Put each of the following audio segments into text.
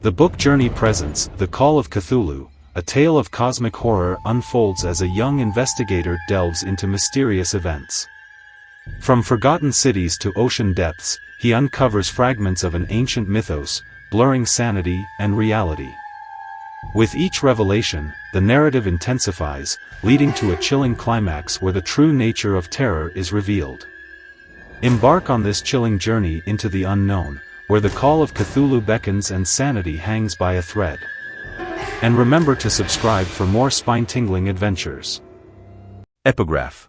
The book Journey presents The Call of Cthulhu, a tale of cosmic horror unfolds as a young investigator delves into mysterious events. From forgotten cities to ocean depths, he uncovers fragments of an ancient mythos, blurring sanity and reality. With each revelation, the narrative intensifies, leading to a chilling climax where the true nature of terror is revealed. Embark on this chilling journey into the unknown, where the call of Cthulhu beckons and sanity hangs by a thread. And remember to subscribe for more spine-tingling adventures. Epigraph.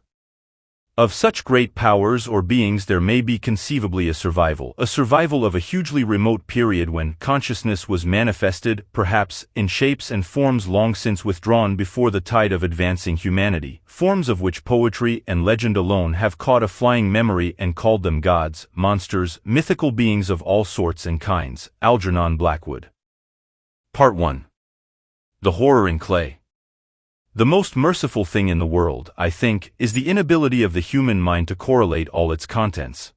Of such great powers or beings there may be conceivably a survival of a hugely remote period when consciousness was manifested, perhaps, in shapes and forms long since withdrawn before the tide of advancing humanity, forms of which poetry and legend alone have caught a flying memory and called them gods, monsters, mythical beings of all sorts and kinds. Algernon Blackwood. Part 1. The Horror in Clay. The most merciful thing in the world, I think, is the inability of the human mind to correlate all its contents.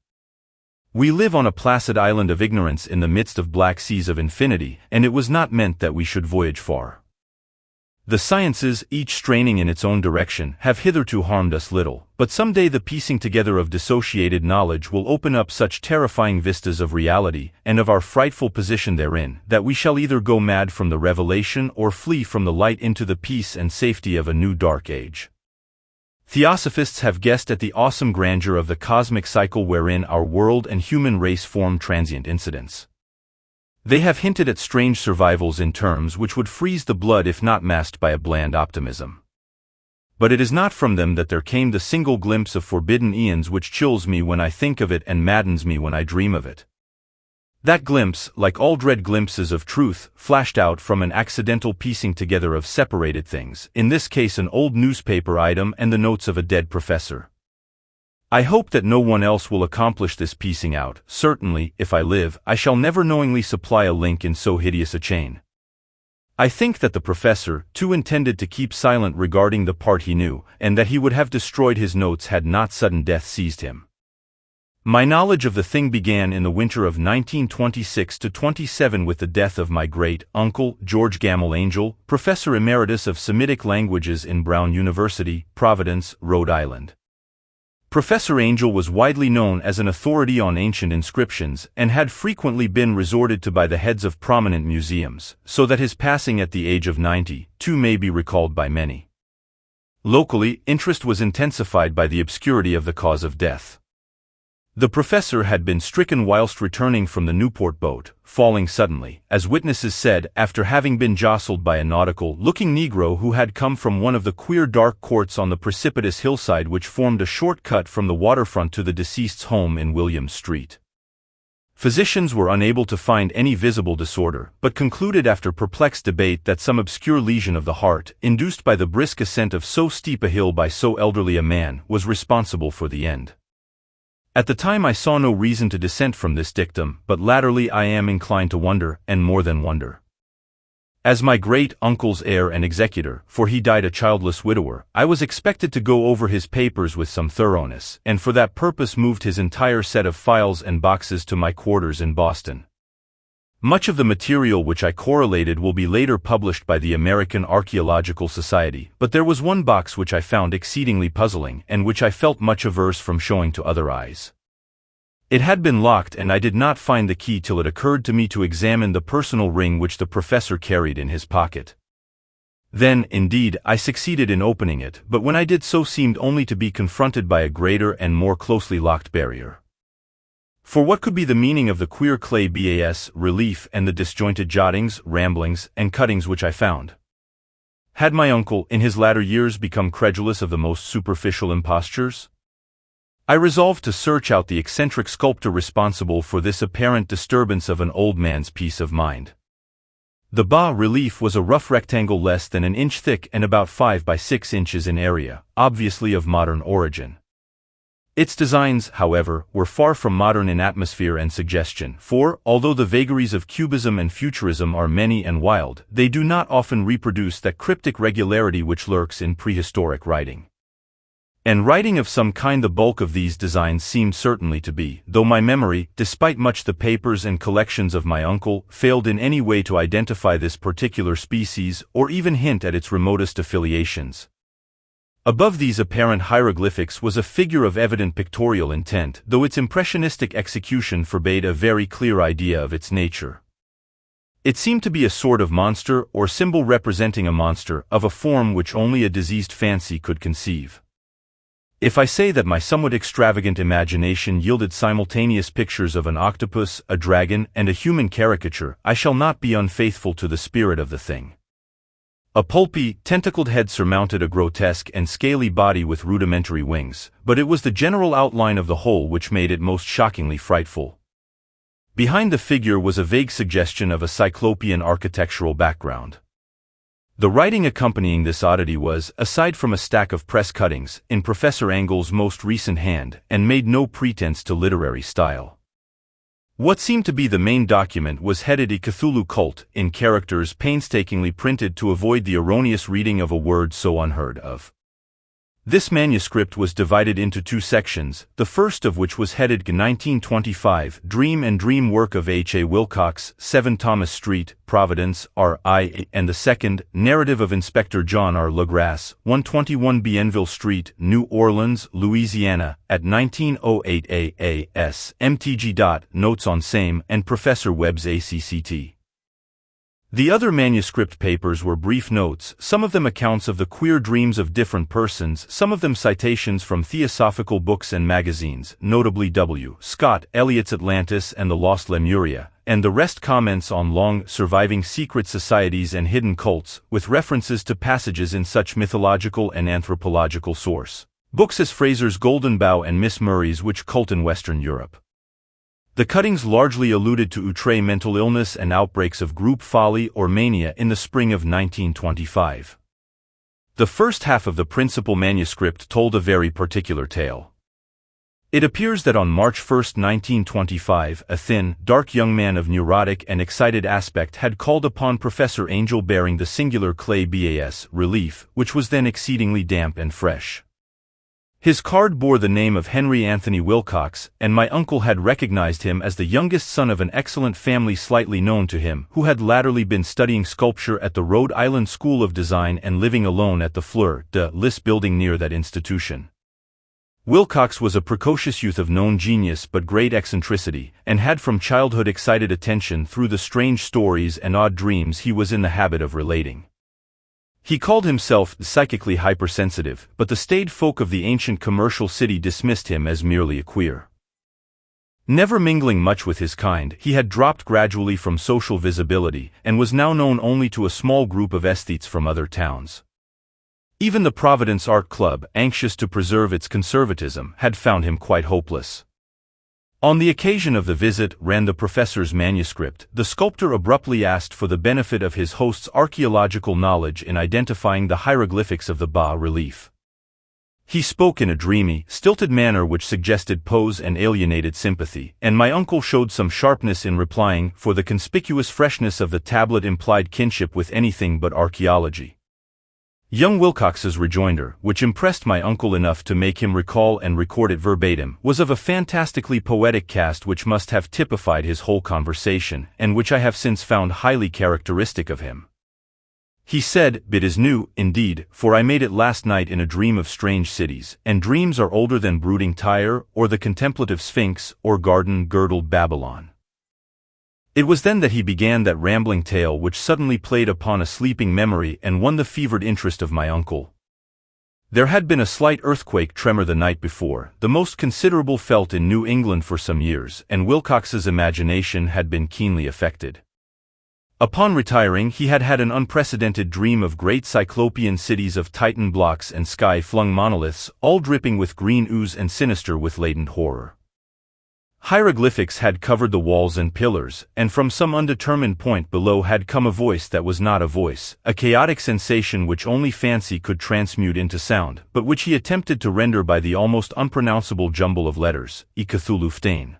We live on a placid island of ignorance in the midst of black seas of infinity, and it was not meant that we should voyage far. The sciences, each straining in its own direction, have hitherto harmed us little, but someday the piecing together of dissociated knowledge will open up such terrifying vistas of reality, and of our frightful position therein, that we shall either go mad from the revelation or flee from the light into the peace and safety of a new dark age. Theosophists have guessed at the awesome grandeur of the cosmic cycle wherein our world and human race form transient incidents. They have hinted at strange survivals in terms which would freeze the blood if not masked by a bland optimism. But it is not from them that there came the single glimpse of forbidden eons which chills me when I think of it and maddens me when I dream of it. That glimpse, like all dread glimpses of truth, flashed out from an accidental piecing together of separated things, in this case an old newspaper item and the notes of a dead professor. I hope that no one else will accomplish this piecing out. Certainly, if I live, I shall never knowingly supply a link in so hideous a chain. I think that the professor, too, intended to keep silent regarding the part he knew, and that he would have destroyed his notes had not sudden death seized him. My knowledge of the thing began in the winter of 1926-27 with the death of my great-uncle, George Gamble Angel, Professor Emeritus of Semitic Languages in Brown University, Providence, Rhode Island. Professor Angel was widely known as an authority on ancient inscriptions and had frequently been resorted to by the heads of prominent museums, so that his passing at the age of 92 may be recalled by many. Locally, interest was intensified by the obscurity of the cause of death. The professor had been stricken whilst returning from the Newport boat, falling suddenly, as witnesses said, after having been jostled by a nautical-looking Negro who had come from one of the queer dark courts on the precipitous hillside which formed a short cut from the waterfront to the deceased's home in Williams Street. Physicians were unable to find any visible disorder, but concluded after perplexed debate that some obscure lesion of the heart, induced by the brisk ascent of so steep a hill by so elderly a man, was responsible for the end. At the time I saw no reason to dissent from this dictum, but latterly I am inclined to wonder, and more than wonder. As my great-uncle's heir and executor, for he died a childless widower, I was expected to go over his papers with some thoroughness, and for that purpose moved his entire set of files and boxes to my quarters in Boston. Much of the material which I correlated will be later published by the American Archaeological Society, but there was one box which I found exceedingly puzzling and which I felt much averse from showing to other eyes. It had been locked and I did not find the key till it occurred to me to examine the personal ring which the professor carried in his pocket. Then, indeed, I succeeded in opening it, but when I did so seemed only to be confronted by a greater and more closely locked barrier. For what could be the meaning of the queer clay bas relief and the disjointed jottings, ramblings, and cuttings which I found? Had my uncle, in his latter years, become credulous of the most superficial impostures? I resolved to search out the eccentric sculptor responsible for this apparent disturbance of an old man's peace of mind. The bas-relief was a rough rectangle less than an inch thick and about 5 by 6 inches in area, obviously of modern origin. Its designs, however, were far from modern in atmosphere and suggestion, for, although the vagaries of cubism and futurism are many and wild, they do not often reproduce that cryptic regularity which lurks in prehistoric writing. And writing of some kind. The bulk of these designs seemed certainly to be, though my memory, despite much the papers and collections of my uncle, failed in any way to identify this particular species or even hint at its remotest affiliations. Above these apparent hieroglyphics was a figure of evident pictorial intent, though its impressionistic execution forbade a very clear idea of its nature. It seemed to be a sort of monster or symbol representing a monster of a form which only a diseased fancy could conceive. If I say that my somewhat extravagant imagination yielded simultaneous pictures of an octopus, a dragon, and a human caricature, I shall not be unfaithful to the spirit of the thing. A pulpy, tentacled head surmounted a grotesque and scaly body with rudimentary wings, but it was the general outline of the whole which made it most shockingly frightful. Behind the figure was a vague suggestion of a cyclopean architectural background. The writing accompanying this oddity was, aside from a stack of press cuttings, in Professor Engel's most recent hand, and made no pretense to literary style. What seemed to be the main document was headed "A Cthulhu Cult" in characters painstakingly printed to avoid the erroneous reading of a word so unheard of. This manuscript was divided into two sections, the first of which was headed 1925, Dream and Dream Work of H. A. Wilcox, 7 Thomas Street, Providence, R.I., and the second, Narrative of Inspector John R. Legrasse, 121 Bienville Street, New Orleans, Louisiana, at 1908 A.A.S. MTG. Notes on same, and Professor Webb's ACCT. The other manuscript papers were brief notes, some of them accounts of the queer dreams of different persons, some of them citations from theosophical books and magazines, notably W. Scott Eliot's Atlantis and the Lost Lemuria, and the rest comments on long, surviving secret societies and hidden cults, with references to passages in such mythological and anthropological source books as Fraser's Golden Bough and Miss Murray's Witch Cult in Western Europe. The cuttings largely alluded to outre mental illness and outbreaks of group folly or mania in the spring of 1925. The first half of the principal manuscript told a very particular tale. It appears that on March 1, 1925, a thin, dark young man of neurotic and excited aspect had called upon Professor Angel bearing the singular clay bas relief, which was then exceedingly damp and fresh. His card bore the name of Henry Anthony Wilcox, and my uncle had recognized him as the youngest son of an excellent family slightly known to him, who had latterly been studying sculpture at the Rhode Island School of Design and living alone at the Fleur de Lis building near that institution. Wilcox was a precocious youth of known genius but great eccentricity, and had from childhood excited attention through the strange stories and odd dreams he was in the habit of relating. He called himself psychically hypersensitive, but the staid folk of the ancient commercial city dismissed him as merely a queer. Never mingling much with his kind, he had dropped gradually from social visibility, and was now known only to a small group of aesthetes from other towns. Even the Providence Art Club, anxious to preserve its conservatism, had found him quite hopeless. On the occasion of the visit, ran the professor's manuscript, the sculptor abruptly asked for the benefit of his host's archaeological knowledge in identifying the hieroglyphics of the bas-relief. He spoke in a dreamy, stilted manner which suggested pose and alienated sympathy, and my uncle showed some sharpness in replying, for the conspicuous freshness of the tablet implied kinship with anything but archaeology. Young Wilcox's rejoinder, which impressed my uncle enough to make him recall and record it verbatim, was of a fantastically poetic cast which must have typified his whole conversation, and which I have since found highly characteristic of him. He said, "It is new, indeed, for I made it last night in a dream of strange cities, and dreams are older than brooding Tyre, or the contemplative Sphinx, or garden-girdled Babylon." It was then that he began that rambling tale which suddenly played upon a sleeping memory and won the fevered interest of my uncle. There had been a slight earthquake tremor the night before, the most considerable felt in New England for some years, and Wilcox's imagination had been keenly affected. Upon retiring, he had had an unprecedented dream of great cyclopean cities of Titan blocks and sky-flung monoliths, all dripping with green ooze and sinister with latent horror. Hieroglyphics had covered the walls and pillars, and from some undetermined point below had come a voice that was not a voice, a chaotic sensation which only fancy could transmute into sound, but which he attempted to render by the almost unpronounceable jumble of letters, "E Cthulhu Ftain."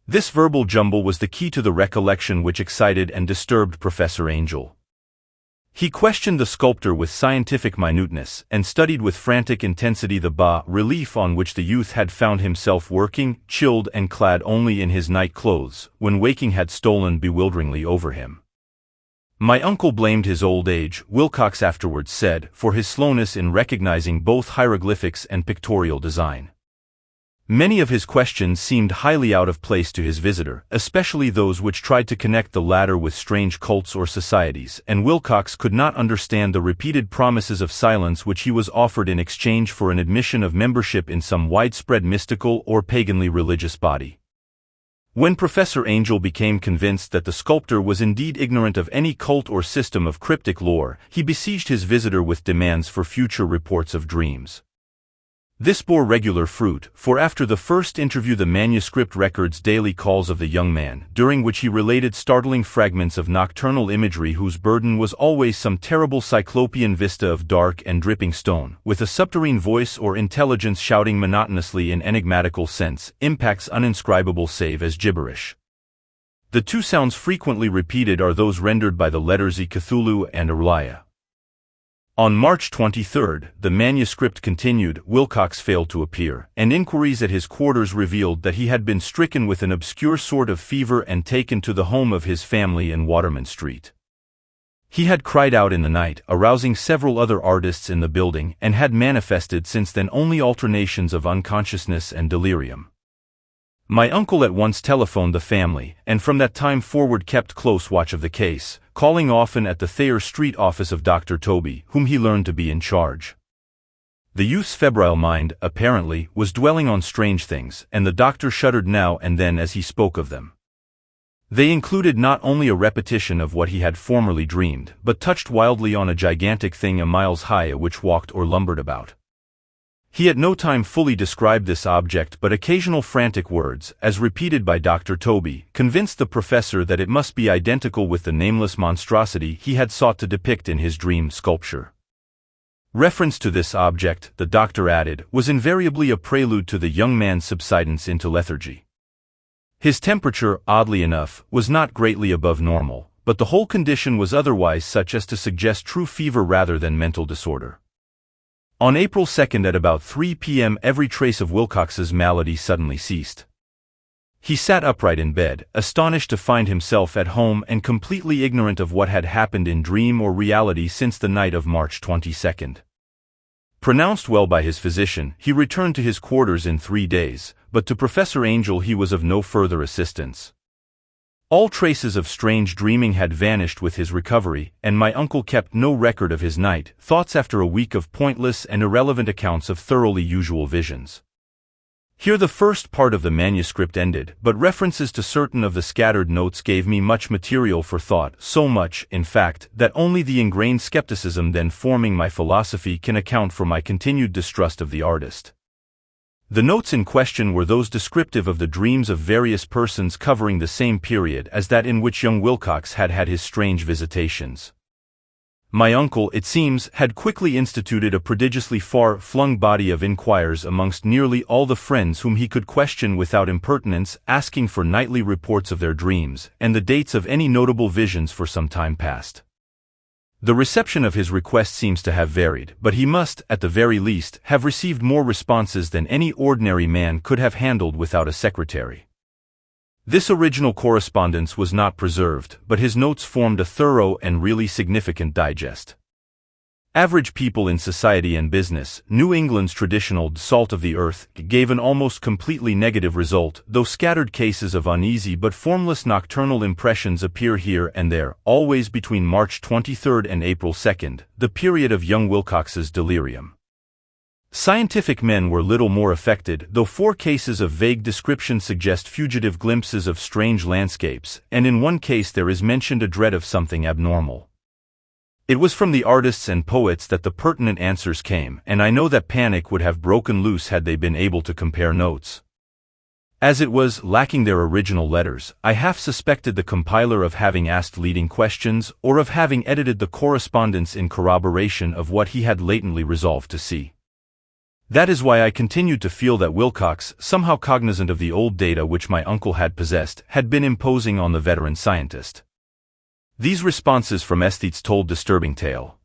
This verbal jumble was the key to the recollection which excited and disturbed Professor Angel. He questioned the sculptor with scientific minuteness, and studied with frantic intensity the bas-relief on which the youth had found himself working, chilled and clad only in his night clothes, when waking had stolen bewilderingly over him. My uncle blamed his old age, Wilcox afterwards said, for his slowness in recognizing both hieroglyphics and pictorial design. Many of his questions seemed highly out of place to his visitor, especially those which tried to connect the latter with strange cults or societies, and Wilcox could not understand the repeated promises of silence which he was offered in exchange for an admission of membership in some widespread mystical or paganly religious body. When Professor Angel became convinced that the sculptor was indeed ignorant of any cult or system of cryptic lore, he besieged his visitor with demands for future reports of dreams. This bore regular fruit, for after the first interview the manuscript records daily calls of the young man, during which he related startling fragments of nocturnal imagery whose burden was always some terrible cyclopean vista of dark and dripping stone, with a subterranean voice or intelligence shouting monotonously in enigmatical sense, impacts uninscribable save as gibberish. The two sounds frequently repeated are those rendered by the letters Cthulhu and Urlaya. On March 23, the manuscript continued, Wilcox failed to appear, and inquiries at his quarters revealed that he had been stricken with an obscure sort of fever and taken to the home of his family in Waterman Street. He had cried out in the night, arousing several other artists in the building, and had manifested since then only alternations of unconsciousness and delirium. My uncle at once telephoned the family, and from that time forward kept close watch of the case, calling often at the Thayer Street office of Dr. Toby, whom he learned to be in charge. The youth's febrile mind, apparently, was dwelling on strange things, and the doctor shuddered now and then as he spoke of them. They included not only a repetition of what he had formerly dreamed, but touched wildly on a gigantic thing a miles high which walked or lumbered about. He at no time fully described this object, but occasional frantic words, as repeated by Dr. Toby, convinced the professor that it must be identical with the nameless monstrosity he had sought to depict in his dream sculpture. Reference to this object, the doctor added, was invariably a prelude to the young man's subsidence into lethargy. His temperature, oddly enough, was not greatly above normal, but the whole condition was otherwise such as to suggest true fever rather than mental disorder. On April 2 at about 3 p.m. every trace of Wilcox's malady suddenly ceased. He sat upright in bed, astonished to find himself at home and completely ignorant of what had happened in dream or reality since the night of March 22. Pronounced well by his physician, he returned to his quarters in 3 days, but to Professor Angel he was of no further assistance. All traces of strange dreaming had vanished with his recovery, and my uncle kept no record of his night thoughts after a week of pointless and irrelevant accounts of thoroughly usual visions. Here the first part of the manuscript ended, but references to certain of the scattered notes gave me much material for thought, so much, in fact, that only the ingrained skepticism then forming my philosophy can account for my continued distrust of the artist. The notes in question were those descriptive of the dreams of various persons covering the same period as that in which young Wilcox had had his strange visitations. My uncle, it seems, had quickly instituted a prodigiously far-flung body of inquirers amongst nearly all the friends whom he could question without impertinence, asking for nightly reports of their dreams, and the dates of any notable visions for some time past. The reception of his request seems to have varied, but he must, at the very least, have received more responses than any ordinary man could have handled without a secretary. This original correspondence was not preserved, but his notes formed a thorough and really significant digest. Average people in society and business, New England's traditional salt of the earth, gave an almost completely negative result, though scattered cases of uneasy but formless nocturnal impressions appear here and there, always between March 23 and April 2, the period of young Wilcox's delirium. Scientific men were little more affected, though 4 cases of vague description suggest fugitive glimpses of strange landscapes, and in one case there is mentioned a dread of something abnormal. It was from the artists and poets that the pertinent answers came, and I know that panic would have broken loose had they been able to compare notes. As it was, lacking their original letters, I half suspected the compiler of having asked leading questions, or of having edited the correspondence in corroboration of what he had latently resolved to see. That is why I continued to feel that Wilcox, somehow cognizant of the old data which my uncle had possessed, had been imposing on the veteran scientist. These responses from aesthetes told disturbing tale.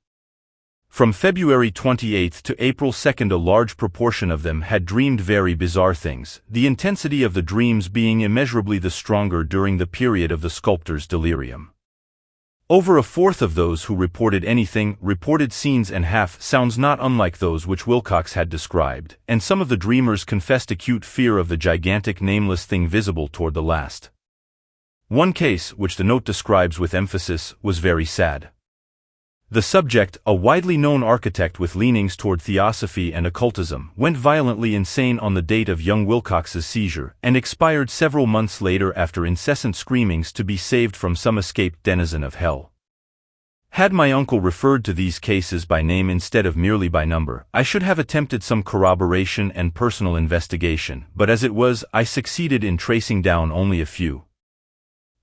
From February 28 to April 2, a large proportion of them had dreamed very bizarre things, the intensity of the dreams being immeasurably the stronger during the period of the sculptor's delirium. Over a fourth of those who reported anything reported scenes and sounds not unlike those which Wilcox had described, and some of the dreamers confessed acute fear of the gigantic nameless thing visible toward the last. One case, which the note describes with emphasis, was very sad. The subject, a widely known architect with leanings toward theosophy and occultism, went violently insane on the date of young Wilcox's seizure, and expired several months later after incessant screamings to be saved from some escaped denizen of hell. Had my uncle referred to these cases by name instead of merely by number, I should have attempted some corroboration and personal investigation, but as it was, I succeeded in tracing down only a few.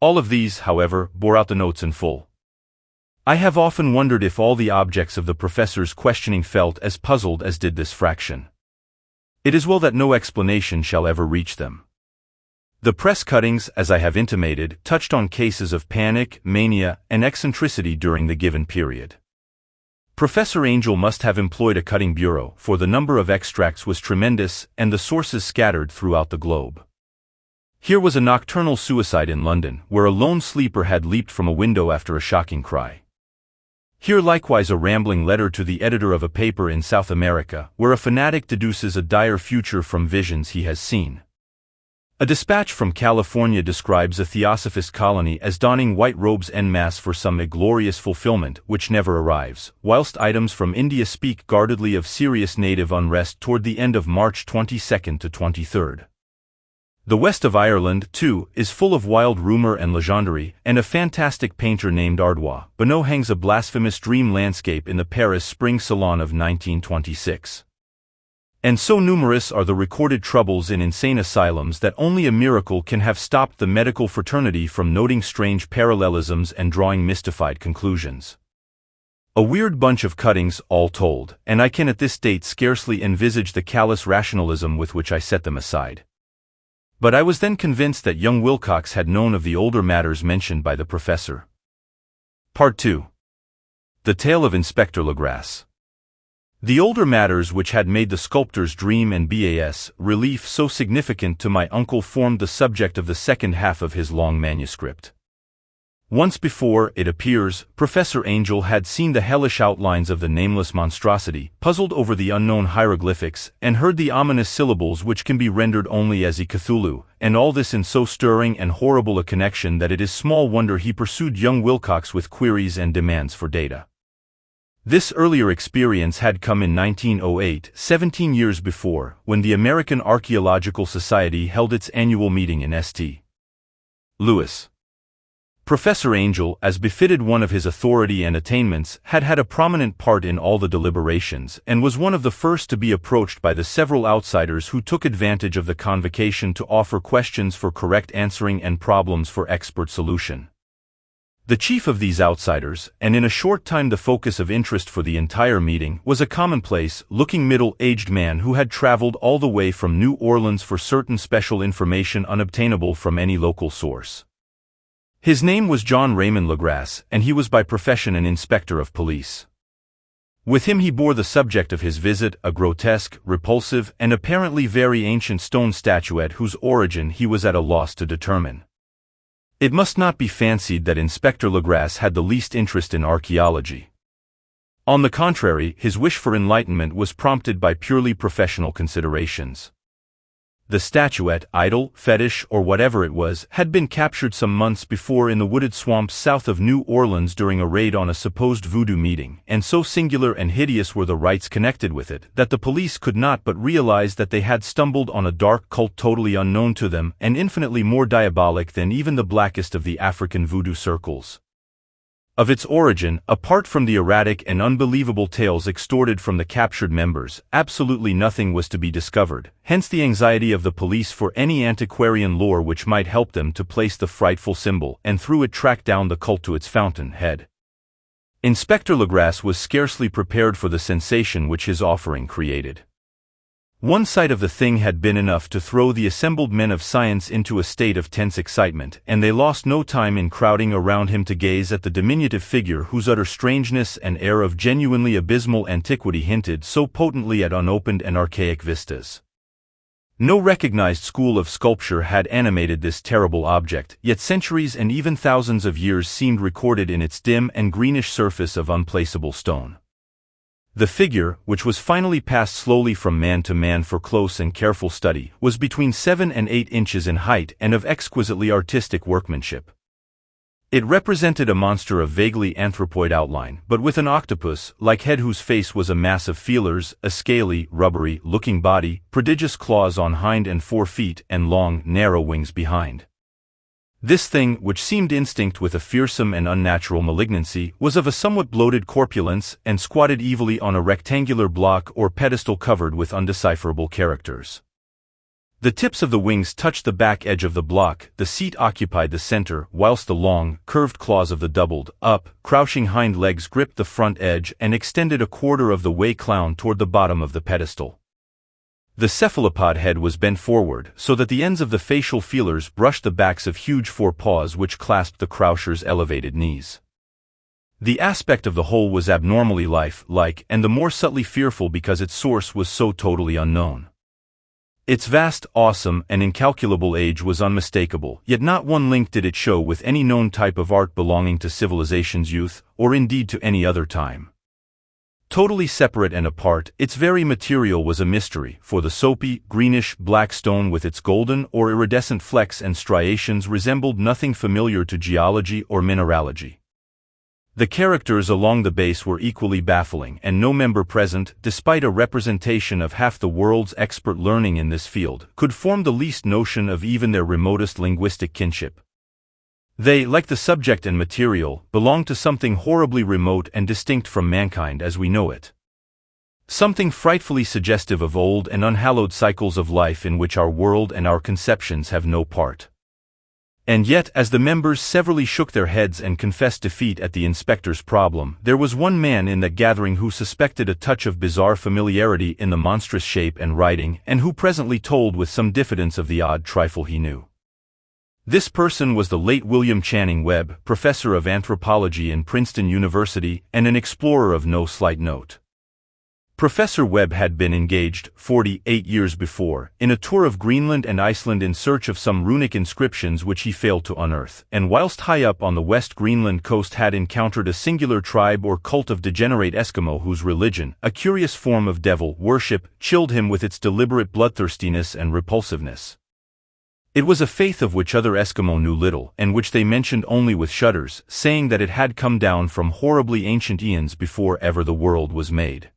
All of these, however, bore out the notes in full. I have often wondered if all the objects of the professor's questioning felt as puzzled as did this fraction. It is well that no explanation shall ever reach them. The press cuttings, as I have intimated, touched on cases of panic, mania, and eccentricity during the given period. Professor Angel must have employed a cutting bureau, for the number of extracts was tremendous, and the sources scattered throughout the globe. Here was a nocturnal suicide in London, where a lone sleeper had leaped from a window after a shocking cry. Here likewise a rambling letter to the editor of a paper in South America, where a fanatic deduces a dire future from visions he has seen. A dispatch from California describes a theosophist colony as donning white robes en masse for some inglorious fulfillment which never arrives, whilst items from India speak guardedly of serious native unrest toward the end of March 22 to 23. The west of Ireland, too, is full of wild rumor and legendary, and a fantastic painter named Ardois Bonneau hangs a blasphemous dream landscape in the Paris Spring Salon of 1926. And so numerous are the recorded troubles in insane asylums that only a miracle can have stopped the medical fraternity from noting strange parallelisms and drawing mystified conclusions. A weird bunch of cuttings, all told, and I can at this date scarcely envisage the callous rationalism with which I set them aside. But I was then convinced that young Wilcox had known of the older matters mentioned by the professor. Part 2. The Tale of Inspector Legrasse. The older matters which had made the sculptor's dream and bas relief so significant to my uncle formed the subject of the second half of his long manuscript. Once before, it appears, Professor Angel had seen the hellish outlines of the nameless monstrosity, puzzled over the unknown hieroglyphics, and heard the ominous syllables which can be rendered only as Cthulhu, and all this in so stirring and horrible a connection that it is small wonder he pursued young Wilcox with queries and demands for data. This earlier experience had come in 1908, 17 years before, when the American Archaeological Society held its annual meeting in St. Louis. Professor Angel, as befitted one of his authority and attainments, had had a prominent part in all the deliberations, and was one of the first to be approached by the several outsiders who took advantage of the convocation to offer questions for correct answering and problems for expert solution. The chief of these outsiders, and in a short time the focus of interest for the entire meeting, was a commonplace-looking middle-aged man who had traveled all the way from New Orleans for certain special information unobtainable from any local source. His name was John Raymond Legrasse, and he was by profession an inspector of police. With him he bore the subject of his visit, a grotesque, repulsive, and apparently very ancient stone statuette whose origin he was at a loss to determine. It must not be fancied that Inspector Legrasse had the least interest in archaeology. On the contrary, his wish for enlightenment was prompted by purely professional considerations. The statuette, idol, fetish, or whatever it was, had been captured some months before in the wooded swamps south of New Orleans during a raid on a supposed voodoo meeting, and so singular and hideous were the rites connected with it, that the police could not but realize that they had stumbled on a dark cult totally unknown to them and infinitely more diabolic than even the blackest of the African voodoo circles. Of its origin, apart from the erratic and unbelievable tales extorted from the captured members, absolutely nothing was to be discovered, hence the anxiety of the police for any antiquarian lore which might help them to place the frightful symbol and through it track down the cult to its fountain head. Inspector Legrasse was scarcely prepared for the sensation which his offering created. One sight of the thing had been enough to throw the assembled men of science into a state of tense excitement, and they lost no time in crowding around him to gaze at the diminutive figure whose utter strangeness and air of genuinely abysmal antiquity hinted so potently at unopened and archaic vistas. No recognized school of sculpture had animated this terrible object, yet centuries and even thousands of years seemed recorded in its dim and greenish surface of unplaceable stone. The figure, which was finally passed slowly from man to man for close and careful study, was between 7 and 8 inches in height and of exquisitely artistic workmanship. It represented a monster of vaguely anthropoid outline, but with an octopus-like head whose face was a mass of feelers, a scaly, rubbery-looking body, prodigious claws on hind and fore feet, and long, narrow wings behind. This thing, which seemed instinct with a fearsome and unnatural malignancy, was of a somewhat bloated corpulence and squatted evilly on a rectangular block or pedestal covered with undecipherable characters. The tips of the wings touched the back edge of the block, the seat occupied the center, whilst the long, curved claws of the doubled-up, crouching hind legs gripped the front edge and extended a quarter of the way clown toward the bottom of the pedestal. The cephalopod head was bent forward, so that the ends of the facial feelers brushed the backs of huge forepaws which clasped the croucher's elevated knees. The aspect of the whole was abnormally life-like, and the more subtly fearful because its source was so totally unknown. Its vast, awesome, and incalculable age was unmistakable, yet not one link did it show with any known type of art belonging to civilization's youth, or indeed to any other time. Totally separate and apart, its very material was a mystery, for the soapy, greenish-black stone with its golden or iridescent flecks and striations resembled nothing familiar to geology or mineralogy. The characters along the base were equally baffling, and no member present, despite a representation of half the world's expert learning in this field, could form the least notion of even their remotest linguistic kinship. They, like the subject and material, belonged to something horribly remote and distinct from mankind as we know it. Something frightfully suggestive of old and unhallowed cycles of life in which our world and our conceptions have no part. And yet, as the members severally shook their heads and confessed defeat at the inspector's problem, there was one man in that gathering who suspected a touch of bizarre familiarity in the monstrous shape and writing, and who presently told with some diffidence of the odd trifle he knew. This person was the late William Channing Webb, professor of anthropology in Princeton University and an explorer of no slight note. Professor Webb had been engaged, 48 years before, in a tour of Greenland and Iceland in search of some runic inscriptions which he failed to unearth, and whilst high up on the West Greenland coast had encountered a singular tribe or cult of degenerate Eskimo whose religion, a curious form of devil worship, chilled him with its deliberate bloodthirstiness and repulsiveness. It was a faith of which other Eskimo knew little, and which they mentioned only with shudders, saying that it had come down from horribly ancient eons before ever the world was made.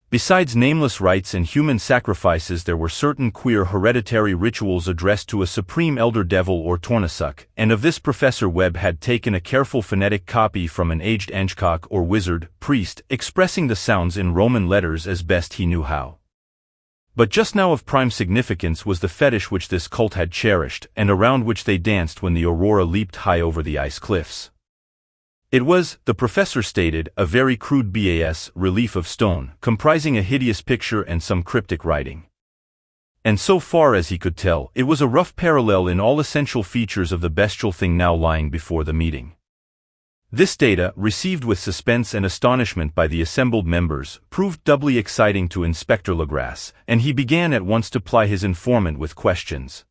Besides nameless rites and human sacrifices, there were certain queer hereditary rituals addressed to a supreme elder devil or Tornasuk, and of this Professor Webb had taken a careful phonetic copy from an aged Angkok or wizard, priest, expressing the sounds in Roman letters as best he knew how. But just now of prime significance was the fetish which this cult had cherished, and around which they danced when the aurora leaped high over the ice cliffs. It was, the professor stated, a very crude bas relief of stone, comprising a hideous picture and some cryptic writing. And so far as he could tell, it was a rough parallel in all essential features of the bestial thing now lying before the meeting. This data, received with suspense and astonishment by the assembled members, proved doubly exciting to Inspector Legrasse, and he began at once to ply his informant with questions.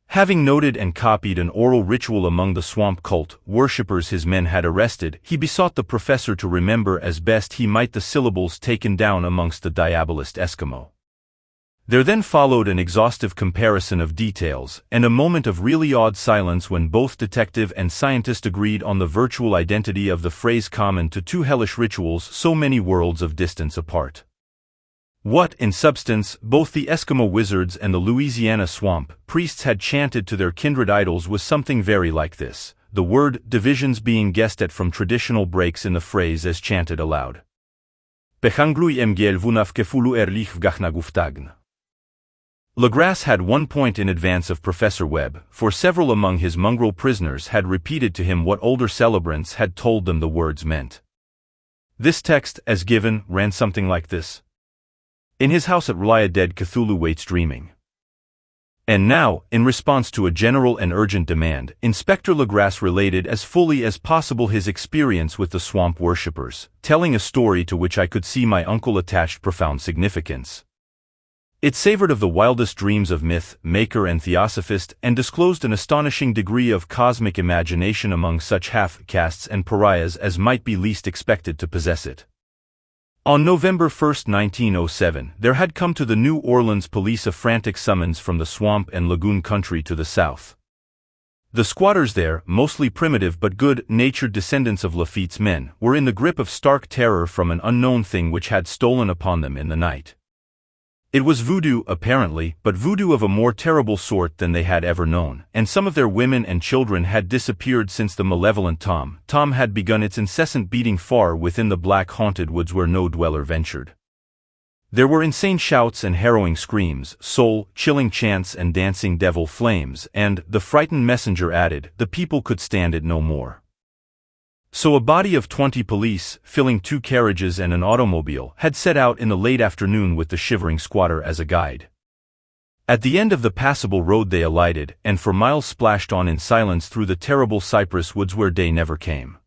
Having noted and copied an oral ritual among the swamp cult worshippers his men had arrested, he besought the professor to remember as best he might the syllables taken down amongst the diabolist Eskimo. There then followed an exhaustive comparison of details, and a moment of really awed silence when both detective and scientist agreed on the virtual identity of the phrase common to two hellish rituals so many worlds of distance apart. What, in substance, both the Eskimo wizards and the Louisiana swamp priests had chanted to their kindred idols was something very like this, the word divisions being guessed at from traditional breaks in the phrase as chanted aloud. Pechangruj mgiel vunaf kefulu erlich vgachnaguftagne. Legrasse had 1 point in advance of Professor Webb, for several among his mongrel prisoners had repeated to him what older celebrants had told them the words meant. This text, as given, ran something like this. In his house at R'lyeh dead Cthulhu waits dreaming. And now, in response to a general and urgent demand, Inspector Legrasse related as fully as possible his experience with the swamp worshippers, telling a story to which I could see my uncle attached profound significance. It savored of the wildest dreams of myth, maker and theosophist, and disclosed an astonishing degree of cosmic imagination among such half-castes and pariahs as might be least expected to possess it. On November 1, 1907, there had come to the New Orleans police a frantic summons from the swamp and lagoon country to the south. The squatters there, mostly primitive but good-natured descendants of Lafitte's men, were in the grip of stark terror from an unknown thing which had stolen upon them in the night. It was voodoo, apparently, but voodoo of a more terrible sort than they had ever known, and some of their women and children had disappeared since the malevolent tom had begun its incessant beating far within the black haunted woods where no dweller ventured. There were insane shouts and harrowing screams, soul-chilling chants and dancing devil flames, and, the frightened messenger added, the people could stand it no more. So a body of 20 police, filling 2 carriages and an automobile, had set out in the late afternoon with the shivering squatter as a guide. At the end of the passable road they alighted, and for miles splashed on in silence through the terrible cypress woods where day never came.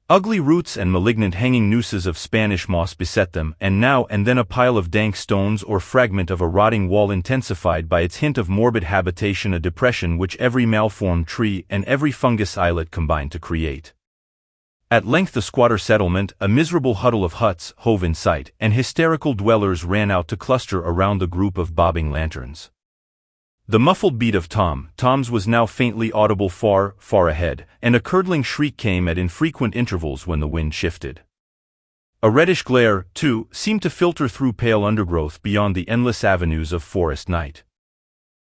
Ugly roots and malignant hanging nooses of Spanish moss beset them, and now and then a pile of dank stones or fragment of a rotting wall intensified by its hint of morbid habitation, a depression which every malformed tree and every fungus islet combined to create. At length the squatter settlement, a miserable huddle of huts, hove in sight, and hysterical dwellers ran out to cluster around the group of bobbing lanterns. The muffled beat of toms was now faintly audible far, far ahead, and a curdling shriek came at infrequent intervals when the wind shifted. A reddish glare, too, seemed to filter through pale undergrowth beyond the endless avenues of forest night.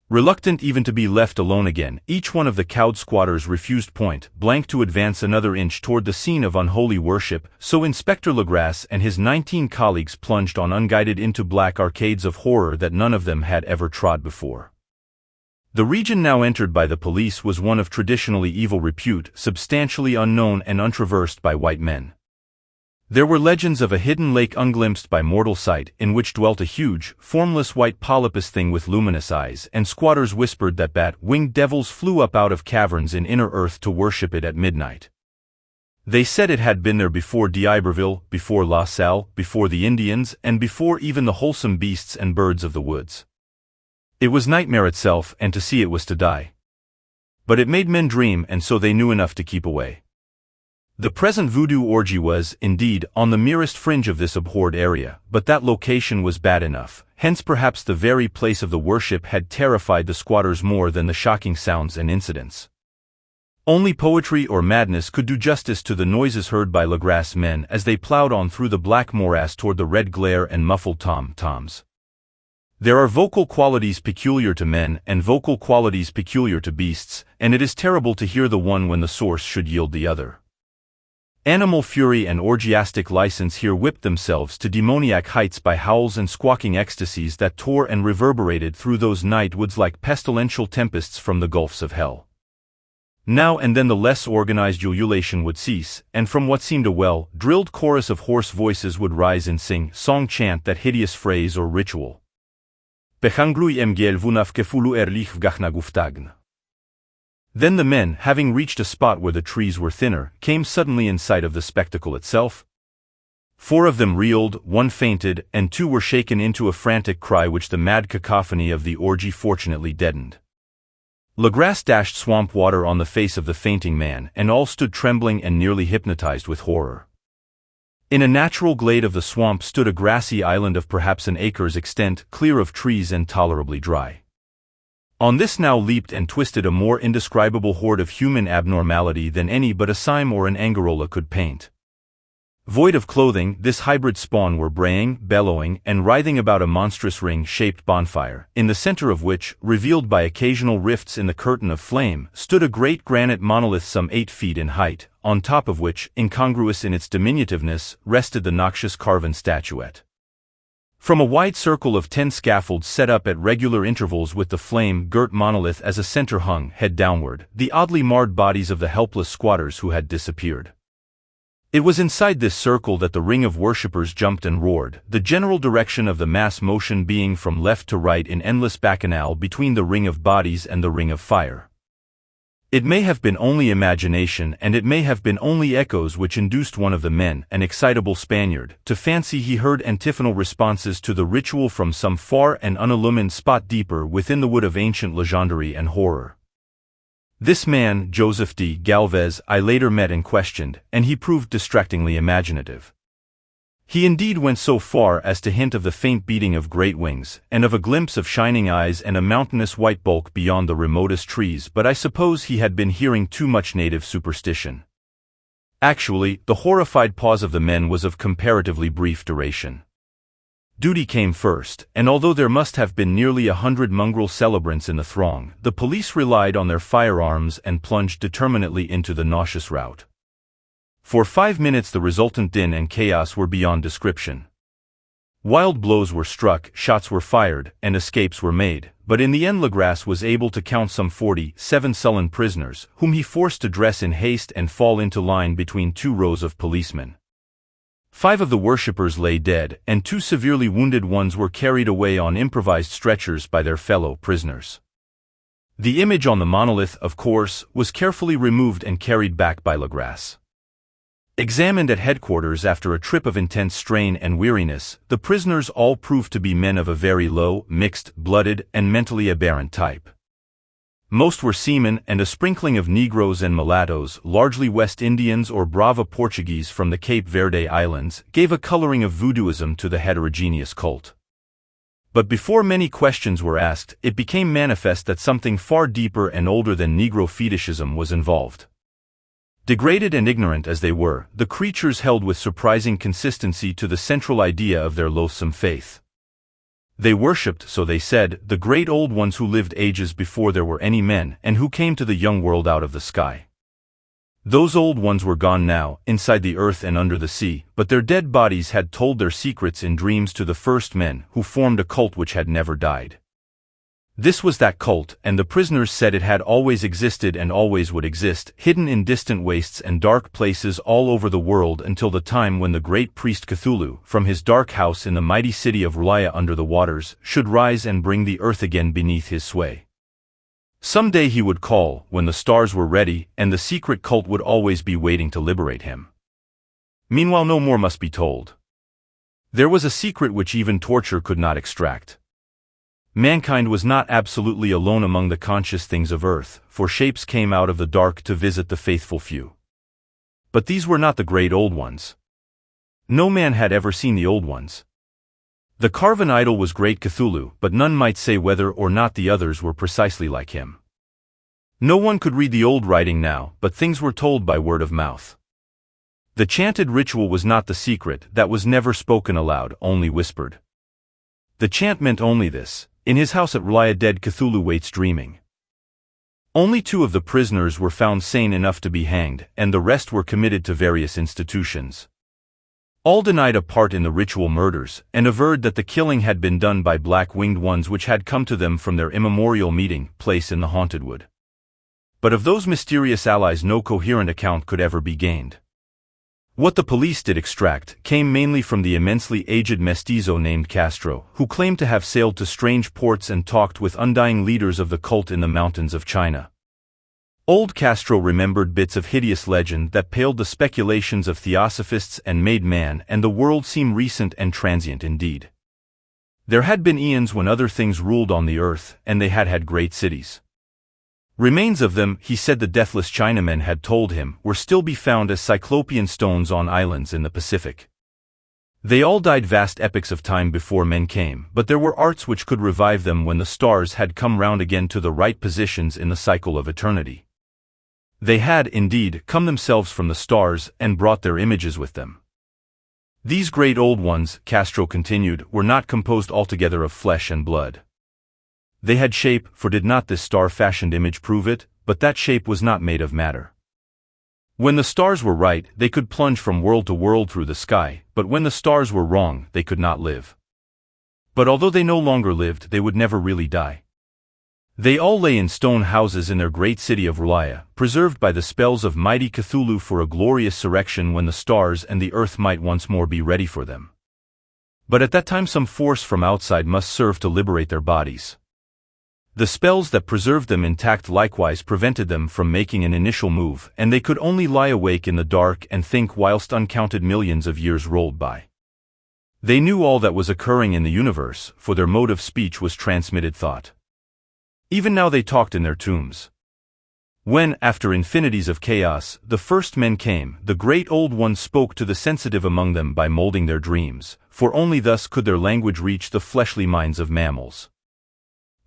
Reluctant even to be left alone again, each one of the cowed squatters refused point blank to advance another inch toward the scene of unholy worship, so Inspector Legrasse and his 19 colleagues plunged on unguided into black arcades of horror that none of them had ever trod before. The region now entered by the police was one of traditionally evil repute, substantially unknown and untraversed by white men. There were legends of a hidden lake unglimpsed by mortal sight, in which dwelt a huge, formless white polypus thing with luminous eyes, and squatters whispered that bat-winged devils flew up out of caverns in inner earth to worship it at midnight. They said it had been there before d'Iberville, before La Salle, before the Indians, and before even the wholesome beasts and birds of the woods. It was nightmare itself, and to see it was to die. But it made men dream, and so they knew enough to keep away. The present voodoo orgy was, indeed, on the merest fringe of this abhorred area, but that location was bad enough, hence perhaps the very place of the worship had terrified the squatters more than the shocking sounds and incidents. Only poetry or madness could do justice to the noises heard by Legrasse men as they plowed on through the black morass toward the red glare and muffled toms. There are vocal qualities peculiar to men and vocal qualities peculiar to beasts, and it is terrible to hear the one when the source should yield the other. Animal fury and orgiastic license here whipped themselves to demoniac heights by howls and squawking ecstasies that tore and reverberated through those night woods like pestilential tempests from the gulfs of hell. Now and then the less organized ululation would cease, and from what seemed a well-drilled chorus of hoarse voices would rise and sing-song chant that hideous phrase or ritual. Pechangluj mgiel vunaf kefulu erlich vgachnaguftagne. Then the men, having reached a spot where the trees were thinner, came suddenly in sight of the spectacle itself. 4 of them reeled, 1 fainted, and 2 were shaken into a frantic cry which the mad cacophony of the orgy fortunately deadened. Legrasse dashed swamp water on the face of the fainting man, and all stood trembling and nearly hypnotized with horror. In a natural glade of the swamp stood a grassy island of perhaps an acre's extent, clear of trees and tolerably dry. On this now leaped and twisted a more indescribable horde of human abnormality than any but a Sime or an Angarola could paint. Void of clothing, this hybrid spawn were braying, bellowing, and writhing about a monstrous ring-shaped bonfire, in the center of which, revealed by occasional rifts in the curtain of flame, stood a great granite monolith some 8 feet in height, on top of which, incongruous in its diminutiveness, rested the noxious carven statuette. From a wide circle of 10 scaffolds set up at regular intervals with the flame-girt monolith as a center hung, head downward, the oddly marred bodies of the helpless squatters who had disappeared. It was inside this circle that the ring of worshippers jumped and roared, the general direction of the mass motion being from left to right in endless bacchanal between the ring of bodies and the ring of fire. It may have been only imagination, and it may have been only echoes which induced one of the men, an excitable Spaniard, to fancy he heard antiphonal responses to the ritual from some far and unillumined spot deeper within the wood of ancient legendary and horror. This man, Joseph de Galvez, I later met and questioned, and he proved distractingly imaginative. He indeed went so far as to hint of the faint beating of great wings, and of a glimpse of shining eyes and a mountainous white bulk beyond the remotest trees, but I suppose he had been hearing too much native superstition. Actually, the horrified pause of the men was of comparatively brief duration. Duty came first, and although there must have been nearly 100 mongrel celebrants in the throng, the police relied on their firearms and plunged determinedly into the nauseous rout. For 5 minutes the resultant din and chaos were beyond description. Wild blows were struck, shots were fired, and escapes were made, but in the end Legrasse was able to count some 47 sullen prisoners, whom he forced to dress in haste and fall into line between 2 rows of policemen. 5 of the worshippers lay dead, and 2 severely wounded ones were carried away on improvised stretchers by their fellow prisoners. The image on the monolith, of course, was carefully removed and carried back by Legrasse. Examined at headquarters after a trip of intense strain and weariness, the prisoners all proved to be men of a very low, mixed-blooded, and mentally aberrant type. Most were seamen, and a sprinkling of Negroes and mulattoes, largely West Indians or Brava Portuguese from the Cape Verde Islands, gave a coloring of voodooism to the heterogeneous cult. But before many questions were asked, it became manifest that something far deeper and older than Negro fetishism was involved. Degraded and ignorant as they were, the creatures held with surprising consistency to the central idea of their loathsome faith. They worshipped, so they said, the great old ones who lived ages before there were any men, and who came to the young world out of the sky. Those old ones were gone now, inside the earth and under the sea, but their dead bodies had told their secrets in dreams to the first men, who formed a cult which had never died. This was that cult, and the prisoners said it had always existed and always would exist, hidden in distant wastes and dark places all over the world until the time when the great priest Cthulhu, from his dark house in the mighty city of R'lyeh under the waters, should rise and bring the earth again beneath his sway. Some day he would call, when the stars were ready, and the secret cult would always be waiting to liberate him. Meanwhile no more must be told. There was a secret which even torture could not extract. Mankind was not absolutely alone among the conscious things of earth, for shapes came out of the dark to visit the faithful few. But these were not the great old ones. No man had ever seen the old ones. The carven idol was great Cthulhu, but none might say whether or not the others were precisely like him. No one could read the old writing now, but things were told by word of mouth. The chanted ritual was not the secret, that was never spoken aloud, only whispered. The chant meant only this: in his house at R'lyeh dead Cthulhu waits dreaming. Only 2 of the prisoners were found sane enough to be hanged, and the rest were committed to various institutions. All denied a part in the ritual murders, and averred that the killing had been done by black-winged ones which had come to them from their immemorial meeting place in the haunted wood. But of those mysterious allies no coherent account could ever be gained. What the police did extract came mainly from the immensely aged mestizo named Castro, who claimed to have sailed to strange ports and talked with undying leaders of the cult in the mountains of China. Old Castro remembered bits of hideous legend that paled the speculations of theosophists and made man and the world seem recent and transient indeed. There had been eons when other things ruled on the earth, and they had had great cities. Remains of them, he said the deathless Chinamen had told him, were still be found as cyclopean stones on islands in the Pacific. They all died vast epochs of time before men came, but there were arts which could revive them when the stars had come round again to the right positions in the cycle of eternity. They had, indeed, come themselves from the stars, and brought their images with them. These great old ones, Castro continued, were not composed altogether of flesh and blood. They had shape, for did not this star-fashioned image prove it? But that shape was not made of matter. When the stars were right, they could plunge from world to world through the sky, but when the stars were wrong, they could not live. But although they no longer lived, they would never really die. They all lay in stone houses in their great city of R'lyeh, preserved by the spells of mighty Cthulhu for a glorious resurrection when the stars and the earth might once more be ready for them. But at that time some force from outside must serve to liberate their bodies. The spells that preserved them intact likewise prevented them from making an initial move, and they could only lie awake in the dark and think whilst uncounted millions of years rolled by. They knew all that was occurring in the universe, for their mode of speech was transmitted thought. Even now they talked in their tombs. When, after infinities of chaos, the first men came, the great old ones spoke to the sensitive among them by molding their dreams, for only thus could their language reach the fleshly minds of mammals.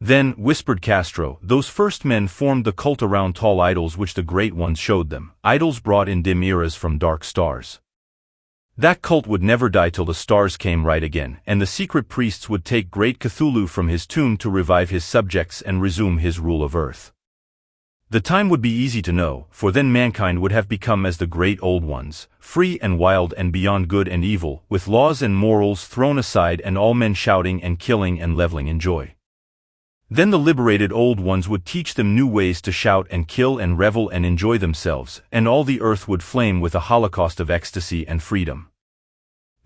Then, whispered Castro, those first men formed the cult around tall idols which the great ones showed them, idols brought in dim eras from dark stars. That cult would never die till the stars came right again, and the secret priests would take great Cthulhu from his tomb to revive his subjects and resume his rule of earth. The time would be easy to know, for then mankind would have become as the great old ones, free and wild and beyond good and evil, with laws and morals thrown aside and all men shouting and killing and leveling in joy. Then the liberated old ones would teach them new ways to shout and kill and revel and enjoy themselves, and all the earth would flame with a holocaust of ecstasy and freedom.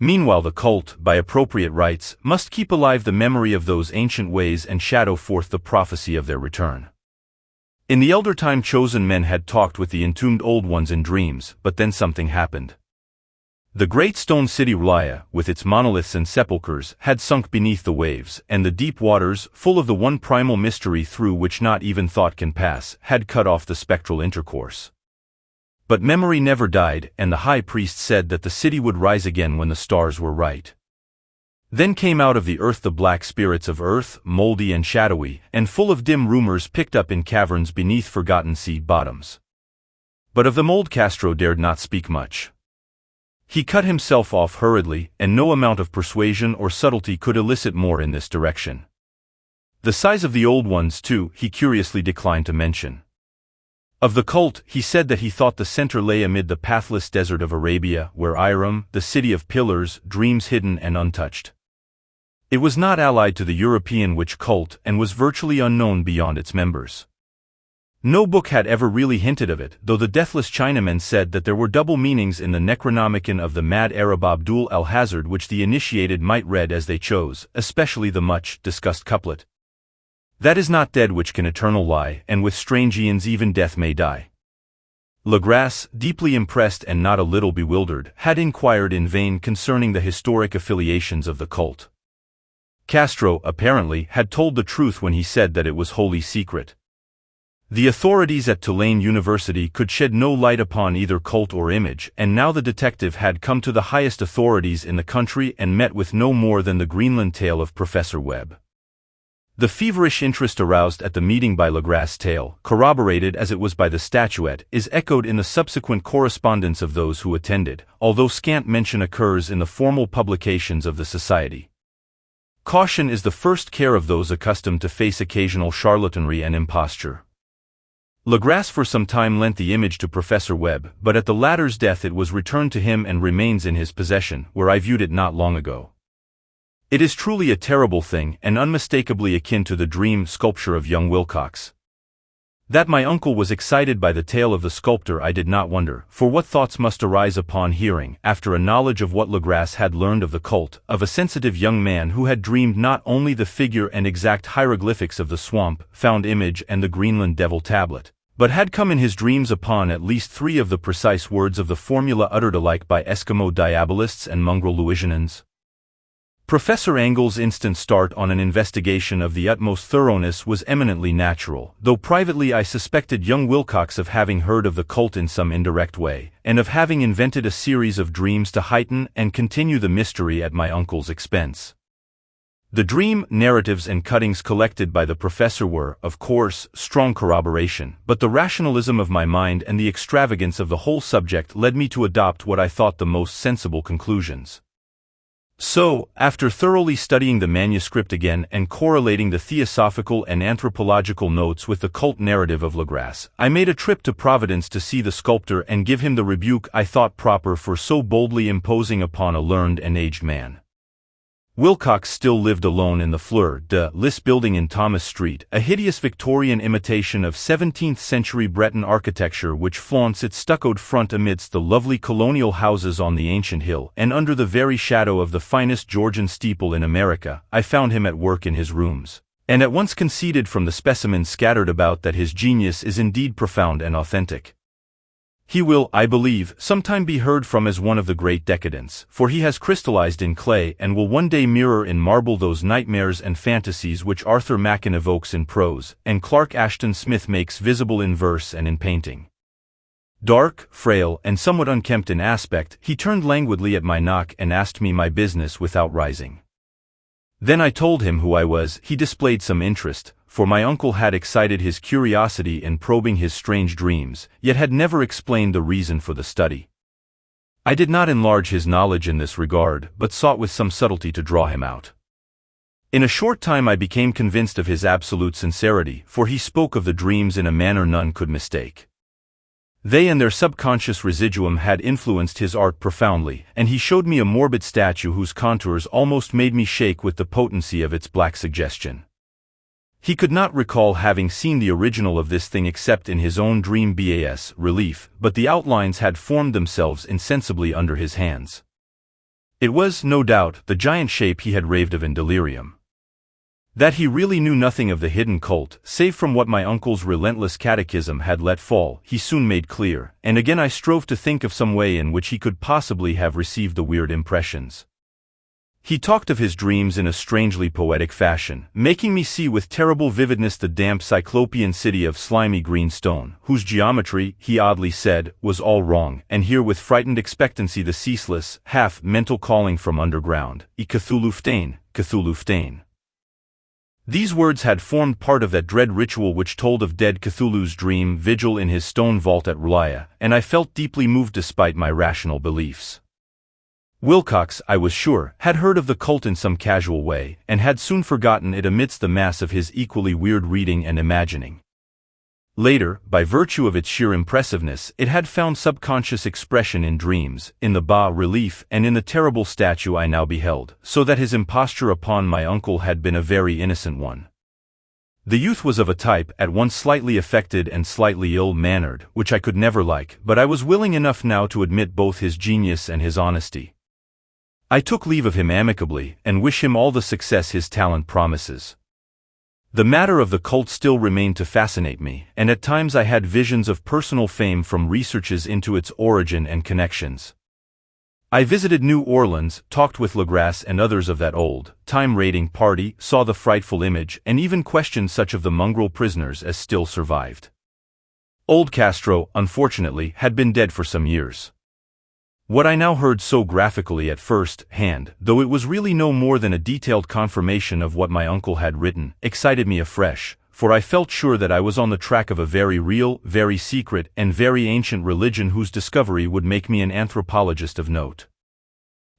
Meanwhile the cult, by appropriate rites, must keep alive the memory of those ancient ways and shadow forth the prophecy of their return. In the elder time chosen men had talked with the entombed old ones in dreams, but then something happened. The great stone city R'lyeh, with its monoliths and sepulchres, had sunk beneath the waves, and the deep waters, full of the one primal mystery through which not even thought can pass, had cut off the spectral intercourse. But memory never died, and the high priest said that the city would rise again when the stars were right. Then came out of the earth the black spirits of earth, moldy and shadowy, and full of dim rumors picked up in caverns beneath forgotten sea bottoms. But of the mold Castro dared not speak much. He cut himself off hurriedly, and no amount of persuasion or subtlety could elicit more in this direction. The size of the old ones, too, he curiously declined to mention. Of the cult, he said that he thought the center lay amid the pathless desert of Arabia, where Iram, the city of pillars, dreams hidden and untouched. It was not allied to the European witch cult and was virtually unknown beyond its members. No book had ever really hinted of it, though the deathless Chinamen said that there were double meanings in the Necronomicon of the mad Arab Abdul al-Hazard which the initiated might read as they chose, especially the much-discussed couplet. That is not dead which can eternal lie, and with strange aeons even death may die. Legrasse, deeply impressed and not a little bewildered, had inquired in vain concerning the historic affiliations of the cult. Castro, apparently, had told the truth when he said that it was wholly secret. The authorities at Tulane University could shed no light upon either cult or image, and now the detective had come to the highest authorities in the country and met with no more than the Greenland tale of Professor Webb. The feverish interest aroused at the meeting by Legrasse's tale, corroborated as it was by the statuette, is echoed in the subsequent correspondence of those who attended, although scant mention occurs in the formal publications of the society. Caution is the first care of those accustomed to face occasional charlatanry and imposture. Legrasse for some time lent the image to Professor Webb, but at the latter's death it was returned to him and remains in his possession, where I viewed it not long ago. It is truly a terrible thing, and unmistakably akin to the dream sculpture of young Wilcox. That my uncle was excited by the tale of the sculptor I did not wonder, for what thoughts must arise upon hearing, after a knowledge of what Legrasse had learned of the cult, of a sensitive young man who had dreamed not only the figure and exact hieroglyphics of the swamp, found image and the Greenland devil tablet, but had come in his dreams upon at least 3 of the precise words of the formula uttered alike by Eskimo diabolists and mongrel Louisianans. Professor Engel's instant start on an investigation of the utmost thoroughness was eminently natural, though privately I suspected young Wilcox of having heard of the cult in some indirect way, and of having invented a series of dreams to heighten and continue the mystery at my uncle's expense. The dream, narratives and cuttings collected by the professor were, of course, strong corroboration, but the rationalism of my mind and the extravagance of the whole subject led me to adopt what I thought the most sensible conclusions. So, after thoroughly studying the manuscript again and correlating the theosophical and anthropological notes with the cult narrative of Legrasse, I made a trip to Providence to see the sculptor and give him the rebuke I thought proper for so boldly imposing upon a learned and aged man. Wilcox still lived alone in the Fleur de Lis building in Thomas Street, a hideous Victorian imitation of 17th-century Breton architecture which flaunts its stuccoed front amidst the lovely colonial houses on the ancient hill, and under the very shadow of the finest Georgian steeple in America. I found him at work in his rooms, and at once conceded from the specimens scattered about that his genius is indeed profound and authentic. He will, I believe, sometime be heard from as one of the great decadents, for he has crystallized in clay and will one day mirror in marble those nightmares and fantasies which Arthur Machen evokes in prose, and Clark Ashton Smith makes visible in verse and in painting. Dark, frail, and somewhat unkempt in aspect, he turned languidly at my knock and asked me my business without rising. Then I told him who I was. He displayed some interest, for my uncle had excited his curiosity in probing his strange dreams, yet had never explained the reason for the study. I did not enlarge his knowledge in this regard, but sought with some subtlety to draw him out. In a short time I became convinced of his absolute sincerity, for he spoke of the dreams in a manner none could mistake. They and their subconscious residuum had influenced his art profoundly, and he showed me a morbid statue whose contours almost made me shake with the potency of its black suggestion. He could not recall having seen the original of this thing except in his own dream bas relief, but the outlines had formed themselves insensibly under his hands. It was, no doubt, the giant shape he had raved of in delirium. That he really knew nothing of the hidden cult, save from what my uncle's relentless catechism had let fall, he soon made clear, and again I strove to think of some way in which he could possibly have received the weird impressions. He talked of his dreams in a strangely poetic fashion, making me see with terrible vividness the damp cyclopean city of slimy green stone, whose geometry, he oddly said, was all wrong, and hear with frightened expectancy the ceaseless, half-mental calling from underground, Cthulhu-ftain, Cthulhu-ftain. These words had formed part of that dread ritual which told of dead Cthulhu's dream vigil in his stone vault at R'lyeh, and I felt deeply moved despite my rational beliefs. Wilcox, I was sure, had heard of the cult in some casual way, and had soon forgotten it amidst the mass of his equally weird reading and imagining. Later, by virtue of its sheer impressiveness, it had found subconscious expression in dreams, in the bas-relief, and in the terrible statue I now beheld, so that his imposture upon my uncle had been a very innocent one. The youth was of a type, at once slightly affected and slightly ill-mannered, which I could never like, but I was willing enough now to admit both his genius and his honesty. I took leave of him amicably, and wish him all the success his talent promises. The matter of the cult still remained to fascinate me, and at times I had visions of personal fame from researches into its origin and connections. I visited New Orleans, talked with Legrasse and others of that old-time raiding party, saw the frightful image, and even questioned such of the mongrel prisoners as still survived. Old Castro, unfortunately, had been dead for some years. What I now heard so graphically at first hand, though it was really no more than a detailed confirmation of what my uncle had written, excited me afresh, for I felt sure that I was on the track of a very real, very secret, and very ancient religion whose discovery would make me an anthropologist of note.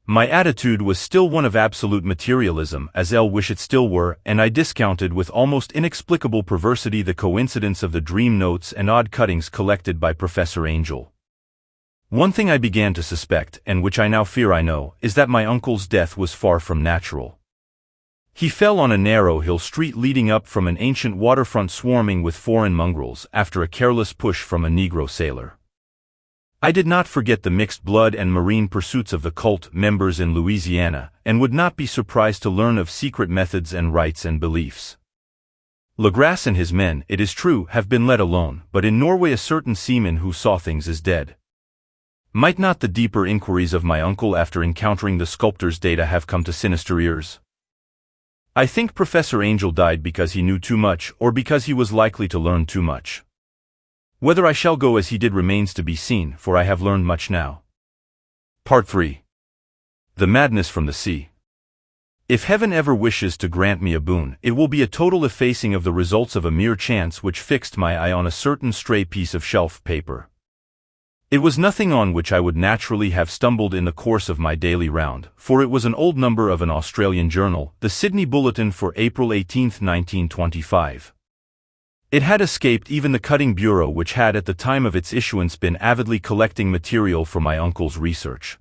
My attitude was still one of absolute materialism, as L wish it still were, and I discounted with almost inexplicable perversity the coincidence of the dream notes and odd cuttings collected by Professor Angel. One thing I began to suspect, and which I now fear I know, is that my uncle's death was far from natural. He fell on a narrow hill street leading up from an ancient waterfront swarming with foreign mongrels after a careless push from a Negro sailor. I did not forget the mixed blood and marine pursuits of the cult members in Louisiana, and would not be surprised to learn of secret methods and rites and beliefs. Legrasse and his men, it is true, have been let alone, but in Norway a certain seaman who saw things is dead. Might not the deeper inquiries of my uncle after encountering the sculptor's data have come to sinister ears? I think Professor Angel died because he knew too much, or because he was likely to learn too much. Whether I shall go as he did remains to be seen, for I have learned much now. Part 3. The Madness from the Sea. If heaven ever wishes to grant me a boon, it will be a total effacing of the results of a mere chance which fixed my eye on a certain stray piece of shelf paper. It was nothing on which I would naturally have stumbled in the course of my daily round, for it was an old number of an Australian journal, the Sydney Bulletin for April 18, 1925. It had escaped even the cutting bureau which had at the time of its issuance been avidly collecting material for my uncle's research.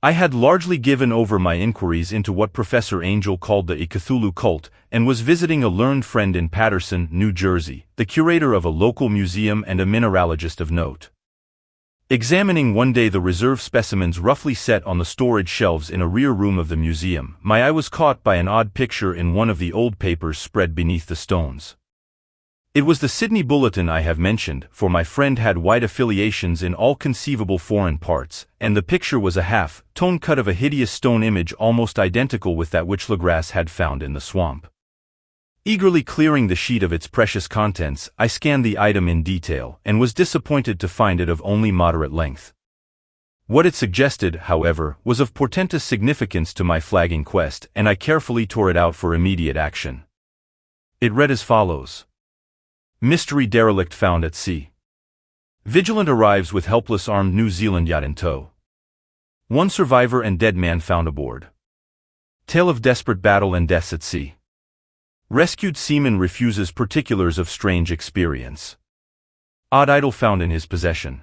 I had largely given over my inquiries into what Professor Angel called the Cthulhu cult, and was visiting a learned friend in Paterson, New Jersey, the curator of a local museum and a mineralogist of note. Examining one day the reserve specimens roughly set on the storage shelves in a rear room of the museum, my eye was caught by an odd picture in one of the old papers spread beneath the stones. It was the Sydney Bulletin I have mentioned, for my friend had wide affiliations in all conceivable foreign parts, and the picture was a half-tone cut of a hideous stone image almost identical with that which Legrasse had found in the swamp. Eagerly clearing the sheet of its precious contents, I scanned the item in detail, and was disappointed to find it of only moderate length. What it suggested, however, was of portentous significance to my flagging quest, and I carefully tore it out for immediate action. It read as follows. Mystery derelict found at sea. Vigilant arrives with helpless armed New Zealand yacht in tow. One survivor and dead man found aboard. Tale of desperate battle and deaths at sea. Rescued seaman refuses particulars of strange experience. Odd idol found in his possession.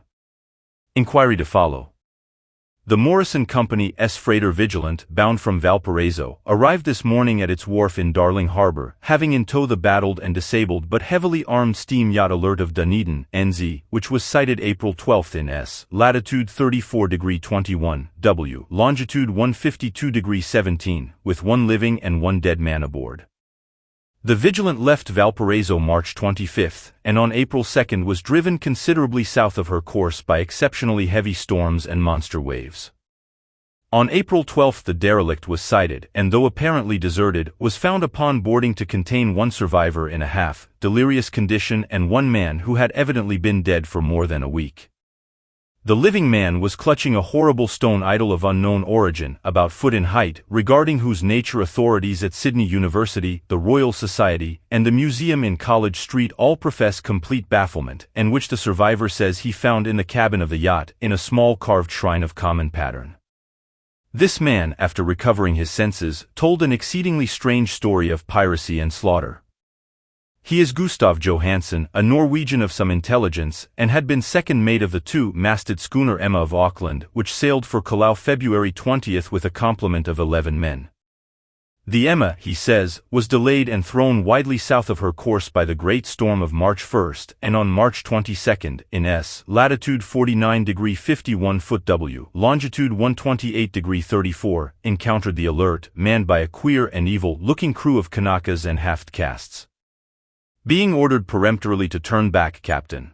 Inquiry to follow. The Morrison Company's freighter Vigilant, bound from Valparaiso, arrived this morning at its wharf in Darling Harbor, having in tow the battled and disabled but heavily armed steam yacht Alert of Dunedin, NZ, which was sighted April 12 in S. latitude 34°21 W, longitude 152°17, with one living and one dead man aboard. The Vigilant left Valparaiso March 25, and on April 2 was driven considerably south of her course by exceptionally heavy storms and monster waves. On April 12 the derelict was sighted, and though apparently deserted, was found upon boarding to contain one survivor in a half-delirious condition and one man who had evidently been dead for more than a week. The living man was clutching a horrible stone idol of unknown origin, about foot in height, regarding whose nature authorities at Sydney University, the Royal Society, and the museum in College Street all profess complete bafflement, and which the survivor says he found in the cabin of the yacht, in a small carved shrine of common pattern. This man, after recovering his senses, told an exceedingly strange story of piracy and slaughter. He is Gustav Johansen, a Norwegian of some intelligence, and had been second mate of the two-masted schooner Emma of Auckland, which sailed for Callao February 20 with a complement of 11 men. The Emma, he says, was delayed and thrown widely south of her course by the great storm of March 1, and on March 22, in S. latitude 49°51' W, longitude 128°34, encountered the Alert, manned by a queer and evil-looking crew of Kanakas and half-castes. Being ordered peremptorily to turn back, Captain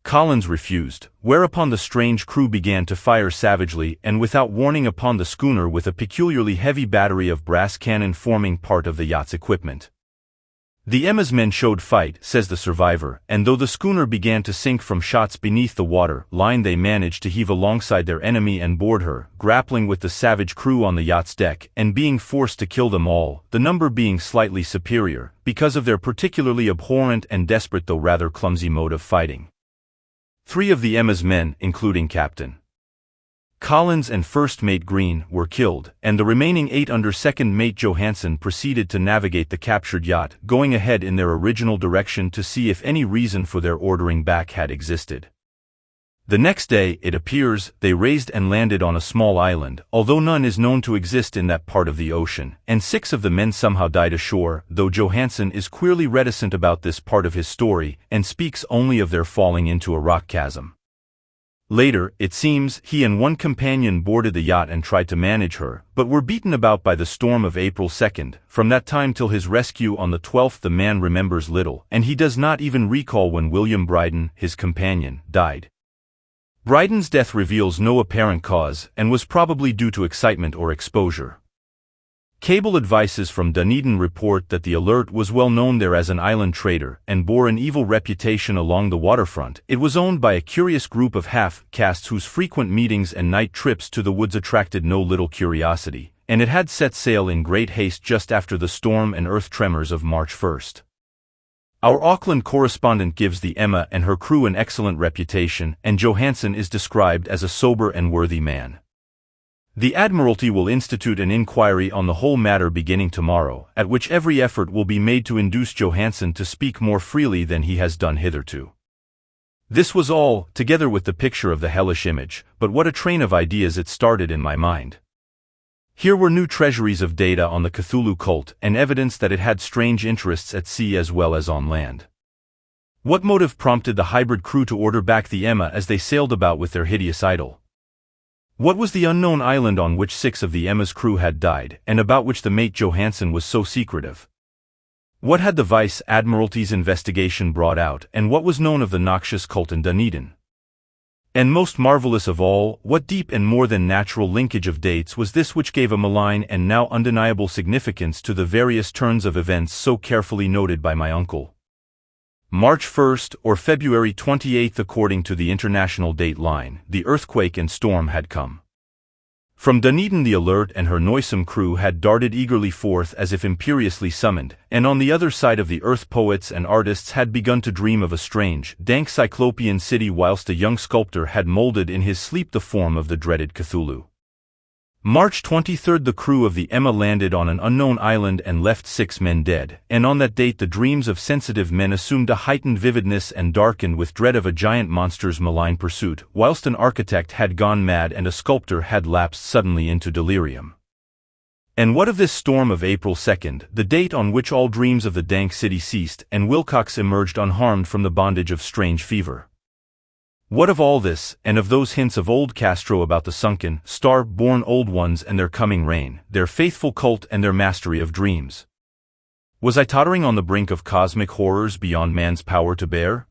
Collins refused, whereupon the strange crew began to fire savagely and without warning upon the schooner with a peculiarly heavy battery of brass cannon forming part of the yacht's equipment. The Emma's men showed fight, says the survivor, and though the schooner began to sink from shots beneath the water line, they managed to heave alongside their enemy and board her, grappling with the savage crew on the yacht's deck and being forced to kill them all, the number being slightly superior, because of their particularly abhorrent and desperate though rather clumsy mode of fighting. 3 of the Emma's men, including Captain Collins and First Mate Green, were killed, and the remaining 8 under Second Mate Johansen proceeded to navigate the captured yacht, going ahead in their original direction to see if any reason for their ordering back had existed. The next day, it appears, they raised and landed on a small island, although none is known to exist in that part of the ocean, and 6 of the men somehow died ashore, though Johansen is queerly reticent about this part of his story, and speaks only of their falling into a rock chasm. Later, it seems, he and one companion boarded the yacht and tried to manage her, but were beaten about by the storm of April 2. From that time till his rescue on the 12th the man remembers little, and he does not even recall when William Bryden, his companion, died. Bryden's death reveals no apparent cause, and was probably due to excitement or exposure. Cable advices from Dunedin report that the Alert was well known there as an island trader and bore an evil reputation along the waterfront. It was owned by a curious group of half-castes whose frequent meetings and night trips to the woods attracted no little curiosity, and it had set sail in great haste just after the storm and earth tremors of March 1. Our Auckland correspondent gives the Emma and her crew an excellent reputation, and Johansen is described as a sober and worthy man. The Admiralty will institute an inquiry on the whole matter beginning tomorrow, at which every effort will be made to induce Johansen to speak more freely than he has done hitherto. This was all, together with the picture of the hellish image, but what a train of ideas it started in my mind. Here were new treasuries of data on the Cthulhu cult and evidence that it had strange interests at sea as well as on land. What motive prompted the hybrid crew to order back the Emma as they sailed about with their hideous idol? What was the unknown island on which 6 of the Emma's crew had died, and about which the mate Johansen was so secretive? What had the Vice Admiralty's investigation brought out, and what was known of the noxious cult in Dunedin? And most marvelous of all, what deep and more than natural linkage of dates was this which gave a malign and now undeniable significance to the various turns of events so carefully noted by my uncle? March 1st or February 28th according to the international date line, the earthquake and storm had come. From Dunedin the Alert and her noisome crew had darted eagerly forth as if imperiously summoned, and on the other side of the earth poets and artists had begun to dream of a strange, dank cyclopean city whilst a young sculptor had molded in his sleep the form of the dreaded Cthulhu. March 23rd the crew of the Emma landed on an unknown island and left 6 men dead, and on that date the dreams of sensitive men assumed a heightened vividness and darkened with dread of a giant monster's malign pursuit, whilst an architect had gone mad and a sculptor had lapsed suddenly into delirium. And what of this storm of April 2nd, the date on which all dreams of the dank city ceased and Wilcox emerged unharmed from the bondage of strange fever? What of all this, and of those hints of old Castro about the sunken, star-born old ones and their coming reign, their faithful cult and their mastery of dreams? Was I tottering on the brink of cosmic horrors beyond man's power to bear?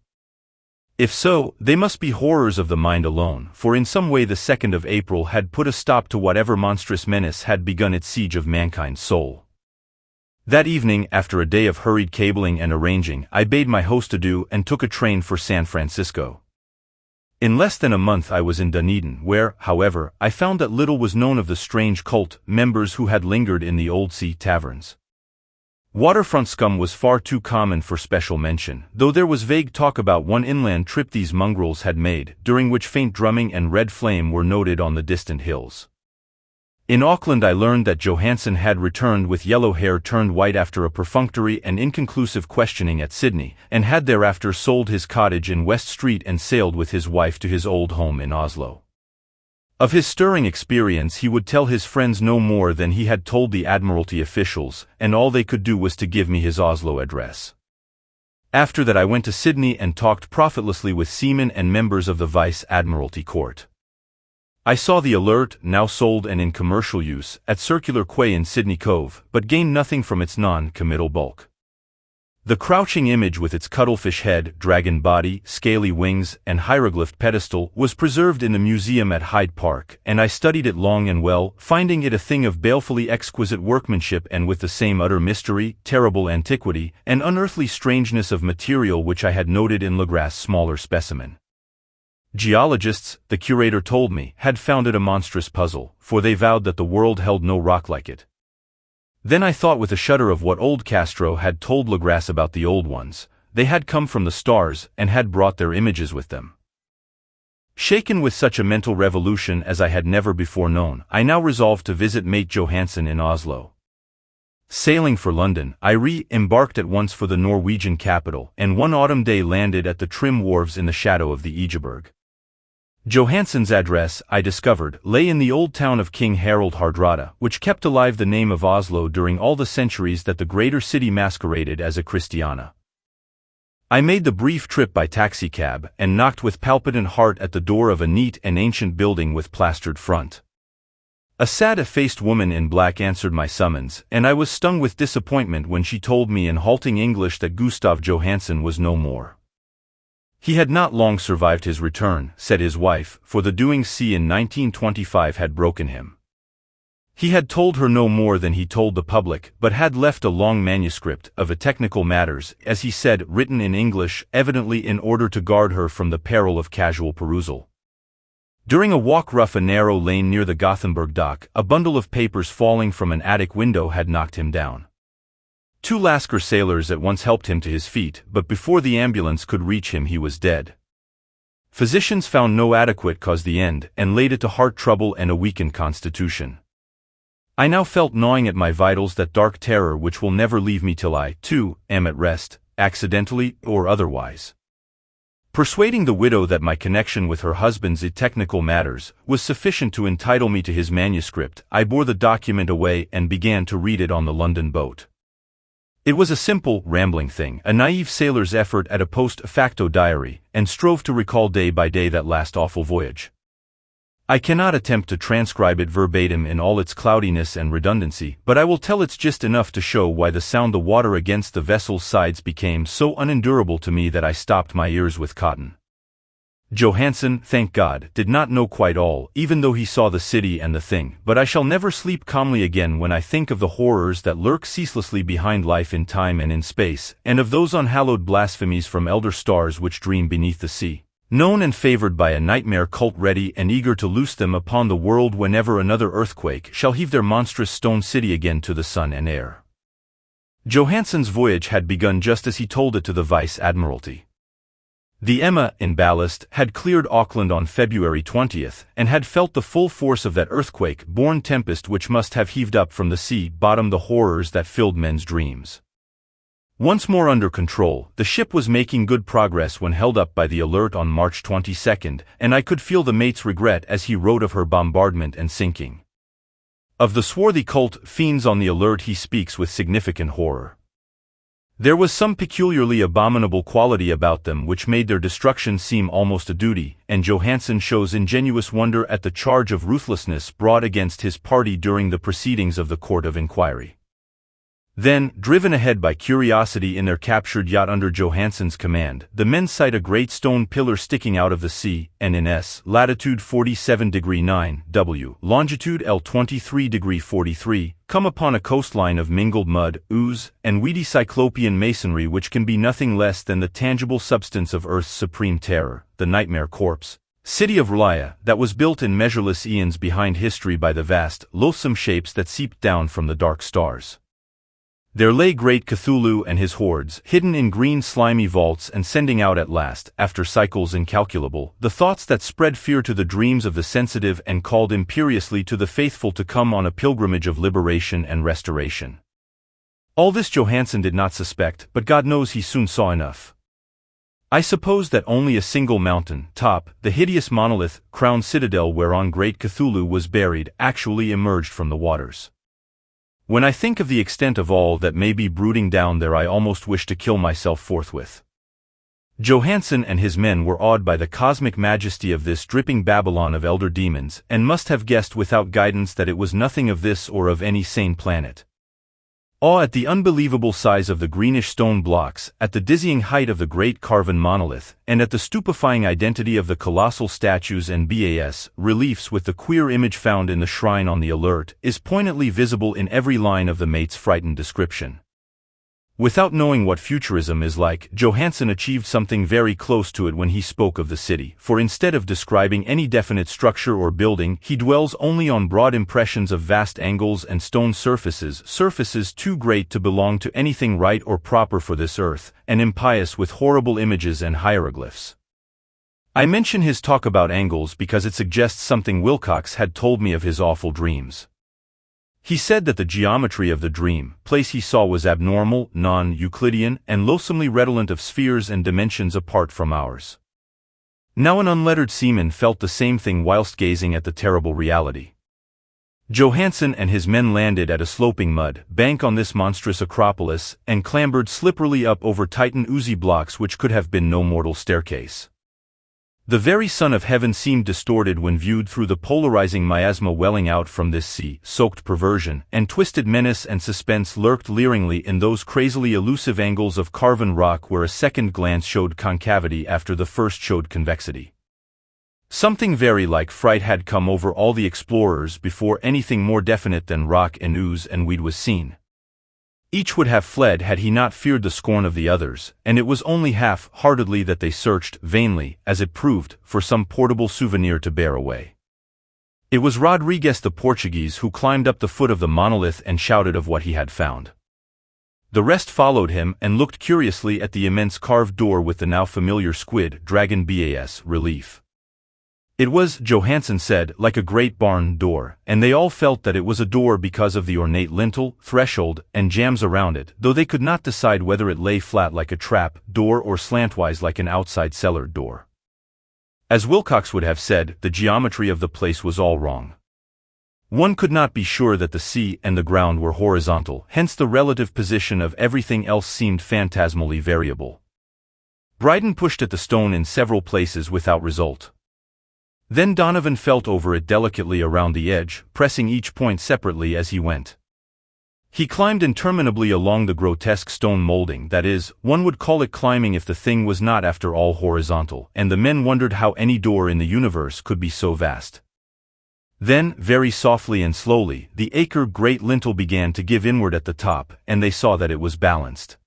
If so, they must be horrors of the mind alone, for in some way the 2nd of April had put a stop to whatever monstrous menace had begun its siege of mankind's soul. That evening, after a day of hurried cabling and arranging, I bade my host adieu and took a train for San Francisco. In less than a month I was in Dunedin, where, however, I found that little was known of the strange cult members who had lingered in the old sea taverns. Waterfront scum was far too common for special mention, though there was vague talk about one inland trip these mongrels had made, during which faint drumming and red flame were noted on the distant hills. In Auckland I learned that Johansen had returned with yellow hair turned white after a perfunctory and inconclusive questioning at Sydney, and had thereafter sold his cottage in West Street and sailed with his wife to his old home in Oslo. Of his stirring experience he would tell his friends no more than he had told the Admiralty officials, and all they could do was to give me his Oslo address. After that I went to Sydney and talked profitlessly with seamen and members of the Vice Admiralty Court. I saw the Alert, now sold and in commercial use, at Circular Quay in Sydney Cove, but gained nothing from its non-committal bulk. The crouching image with its cuttlefish head, dragon body, scaly wings, and hieroglyphed pedestal was preserved in the museum at Hyde Park, and I studied it long and well, finding it a thing of balefully exquisite workmanship and with the same utter mystery, terrible antiquity, and unearthly strangeness of material which I had noted in Legrasse's smaller specimen. Geologists, the curator told me, had found it a monstrous puzzle, for they vowed that the world held no rock like it. Then I thought with a shudder of what old Castro had told Legrasse about the old ones. They had come from the stars and had brought their images with them. Shaken with such a mental revolution as I had never before known, I now resolved to visit mate Johansen in Oslo. Sailing for London, I embarked at once for the Norwegian capital, and one autumn day landed at the trim wharves in the shadow of the Egeberg. Johansen's address, I discovered, lay in the old town of King Harald Hardrada, which kept alive the name of Oslo during all the centuries that the greater city masqueraded as a Christiana. I made the brief trip by taxicab, and knocked with palpitant heart at the door of a neat and ancient building with plastered front. A sad-faced woman in black answered my summons, and I was stung with disappointment when she told me in halting English that Gustav Johansen was no more. He had not long survived his return, said his wife, for the Doing Sea in 1925 had broken him. He had told her no more than he told the public, but had left a long manuscript of a technical matters, as he said, written in English, evidently in order to guard her from the peril of casual perusal. During a walk rough a narrow lane near the Gothenburg dock, a bundle of papers falling from an attic window had knocked him down. 2 Lascar sailors at once helped him to his feet, but before the ambulance could reach him he was dead. Physicians found no adequate cause the end, and laid it to heart trouble and a weakened constitution. I now felt gnawing at my vitals that dark terror which will never leave me till I, too, am at rest, accidentally or otherwise. Persuading the widow that my connection with her husband's technical matters was sufficient to entitle me to his manuscript, I bore the document away and began to read it on the London boat. It was a simple, rambling thing, a naive sailor's effort at a post-facto diary, and strove to recall day by day that last awful voyage. I cannot attempt to transcribe it verbatim in all its cloudiness and redundancy, but I will tell its gist enough to show why the sound the water against the vessel's sides became so unendurable to me that I stopped my ears with cotton. Johansen, thank God, did not know quite all, even though he saw the city and the thing, but I shall never sleep calmly again when I think of the horrors that lurk ceaselessly behind life in time and in space, and of those unhallowed blasphemies from elder stars which dream beneath the sea, known and favored by a nightmare cult ready and eager to loose them upon the world whenever another earthquake shall heave their monstrous stone city again to the sun and air. Johansen's voyage had begun just as he told it to the Vice-Admiralty. The Emma, in ballast, had cleared Auckland on February 20th, and had felt the full force of that earthquake-born tempest which must have heaved up from the sea bottom the horrors that filled men's dreams. Once more under control, the ship was making good progress when held up by the Alert on March 22nd, and I could feel the mate's regret as he wrote of her bombardment and sinking. Of the swarthy cult fiends on the Alert he speaks with significant horror. There was some peculiarly abominable quality about them which made their destruction seem almost a duty, and Johansen shows ingenuous wonder at the charge of ruthlessness brought against his party during the proceedings of the Court of Inquiry. Then, driven ahead by curiosity in their captured yacht under Johansen's command, the men sight a great stone pillar sticking out of the sea, and in S. latitude 47°9 W, longitude L 23°43, come upon a coastline of mingled mud, ooze, and weedy cyclopean masonry which can be nothing less than the tangible substance of Earth's supreme terror, the nightmare corpse, city of R'lyeh, that was built in measureless eons behind history by the vast, loathsome shapes that seeped down from the dark stars. There lay great Cthulhu and his hordes, hidden in green slimy vaults and sending out at last, after cycles incalculable, the thoughts that spread fear to the dreams of the sensitive and called imperiously to the faithful to come on a pilgrimage of liberation and restoration. All this Johansen did not suspect, but God knows he soon saw enough. I suppose that only a single mountain top, the hideous monolith, crowned citadel whereon great Cthulhu was buried, actually emerged from the waters. When I think of the extent of all that may be brooding down there, I almost wish to kill myself forthwith. Johansen and his men were awed by the cosmic majesty of this dripping Babylon of elder demons, and must have guessed without guidance that it was nothing of this or of any sane planet. Awe at the unbelievable size of the greenish stone blocks, at the dizzying height of the great carven monolith, and at the stupefying identity of the colossal statues and bas reliefs with the queer image found in the shrine on the Alert, is poignantly visible in every line of the mate's frightened description. Without knowing what futurism is like, Johansen achieved something very close to it when he spoke of the city, for instead of describing any definite structure or building, he dwells only on broad impressions of vast angles and stone surfaces too great to belong to anything right or proper for this earth, and impious with horrible images and hieroglyphs. I mention his talk about angles because it suggests something Wilcox had told me of his awful dreams. He said that the geometry of the dream place he saw was abnormal, non-Euclidean, and loathsomely redolent of spheres and dimensions apart from ours. Now an unlettered seaman felt the same thing whilst gazing at the terrible reality. Johansen and his men landed at a sloping mud bank on this monstrous acropolis, and clambered slipperily up over Titan oozy blocks which could have been no mortal staircase. The very sun of heaven seemed distorted when viewed through the polarizing miasma welling out from this sea-soaked perversion, and twisted menace and suspense lurked leeringly in those crazily elusive angles of carven rock where a second glance showed concavity after the first showed convexity. Something very like fright had come over all the explorers before anything more definite than rock and ooze and weed was seen. Each would have fled had he not feared the scorn of the others, and it was only half-heartedly that they searched, vainly, as it proved, for some portable souvenir to bear away. It was Rodriguez the Portuguese who climbed up the foot of the monolith and shouted of what he had found. The rest followed him and looked curiously at the immense carved door with the now familiar squid dragon bas relief. It was, Johansen said, like a great barn door, and they all felt that it was a door because of the ornate lintel, threshold, and jambs around it, though they could not decide whether it lay flat like a trap door or slantwise like an outside cellar door. As Wilcox would have said, the geometry of the place was all wrong. One could not be sure that the sea and the ground were horizontal, hence the relative position of everything else seemed phantasmally variable. Bryden pushed at the stone in several places without result. Then Donovan felt over it delicately around the edge, pressing each point separately as he went. He climbed interminably along the grotesque stone molding, that is, one would call it climbing if the thing was not after all horizontal, and the men wondered how any door in the universe could be so vast. Then, very softly and slowly, the acre-great lintel began to give inward at the top, and they saw that it was balanced.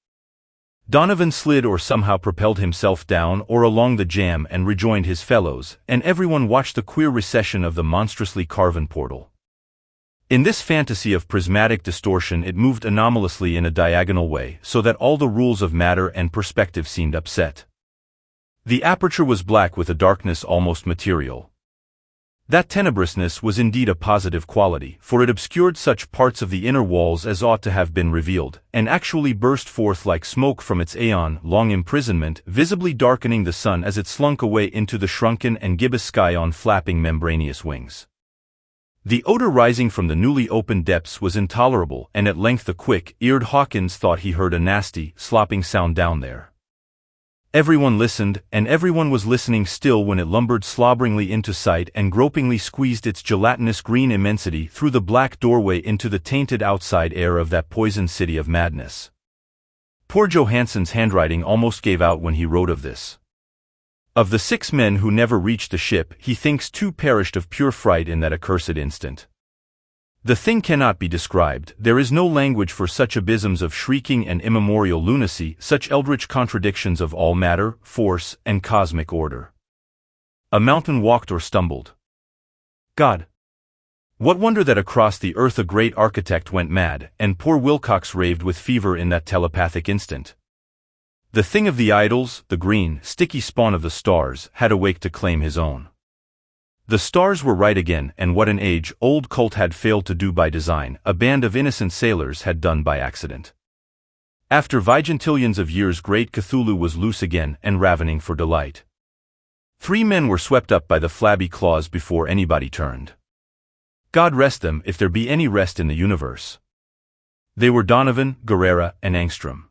Donovan slid or somehow propelled himself down or along the jamb and rejoined his fellows, and everyone watched the queer recession of the monstrously carven portal. In this fantasy of prismatic distortion it moved anomalously in a diagonal way, so that all the rules of matter and perspective seemed upset. The aperture was black with a darkness almost material. That tenebrousness was indeed a positive quality, for it obscured such parts of the inner walls as ought to have been revealed, and actually burst forth like smoke from its aeon-long imprisonment, visibly darkening the sun as it slunk away into the shrunken and gibbous sky on flapping membranous wings. The odor rising from the newly opened depths was intolerable, and at length the quick-eared Hawkins thought he heard a nasty, slopping sound down there. Everyone listened, and everyone was listening still when it lumbered slobberingly into sight and gropingly squeezed its gelatinous green immensity through the black doorway into the tainted outside air of that poisoned city of madness. Poor Johansen's handwriting almost gave out when he wrote of this. Of the 6 men who never reached the ship, he thinks 2 perished of pure fright in that accursed instant. The thing cannot be described, there is no language for such abysms of shrieking and immemorial lunacy, such eldritch contradictions of all matter, force, and cosmic order. A mountain walked or stumbled. God! What wonder that across the earth a great architect went mad, and poor Wilcox raved with fever in that telepathic instant. The thing of the idols, the green, sticky spawn of the stars, had awaked to claim his own. The stars were right again, and what an age-old cult had failed to do by design, a band of innocent sailors had done by accident. After vigintillions of years great Cthulhu was loose again and ravening for delight. 3 men were swept up by the flabby claws before anybody turned. God rest them if there be any rest in the universe. They were Donovan, Guerrera, and Angstrom.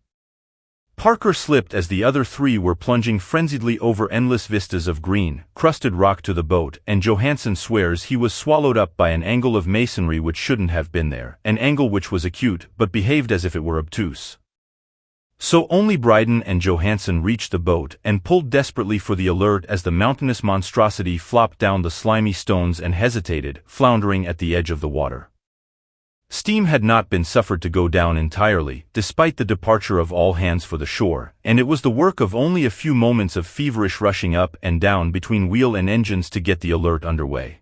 Parker slipped as the other 3 were plunging frenziedly over endless vistas of green, crusted rock to the boat, and Johansen swears he was swallowed up by an angle of masonry which shouldn't have been there, an angle which was acute but behaved as if it were obtuse. So only Bryden and Johansen reached the boat and pulled desperately for the alert as the mountainous monstrosity flopped down the slimy stones and hesitated, floundering at the edge of the water. Steam had not been suffered to go down entirely, despite the departure of all hands for the shore, and it was the work of only a few moments of feverish rushing up and down between wheel and engines to get the alert underway.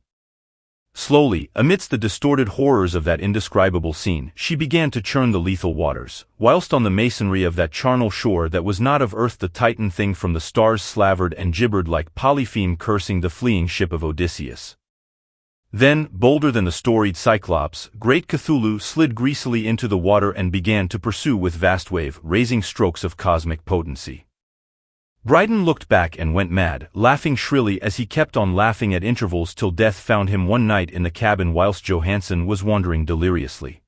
Slowly, amidst the distorted horrors of that indescribable scene, she began to churn the lethal waters, whilst on the masonry of that charnel shore that was not of earth the Titan thing from the stars slavered and gibbered like Polypheme cursing the fleeing ship of Odysseus. Then, bolder than the storied Cyclops, great Cthulhu slid greasily into the water and began to pursue with vast wave-raising strokes of cosmic potency. Bryden looked back and went mad, laughing shrilly as he kept on laughing at intervals till death found him one night in the cabin whilst Johansen was wandering deliriously.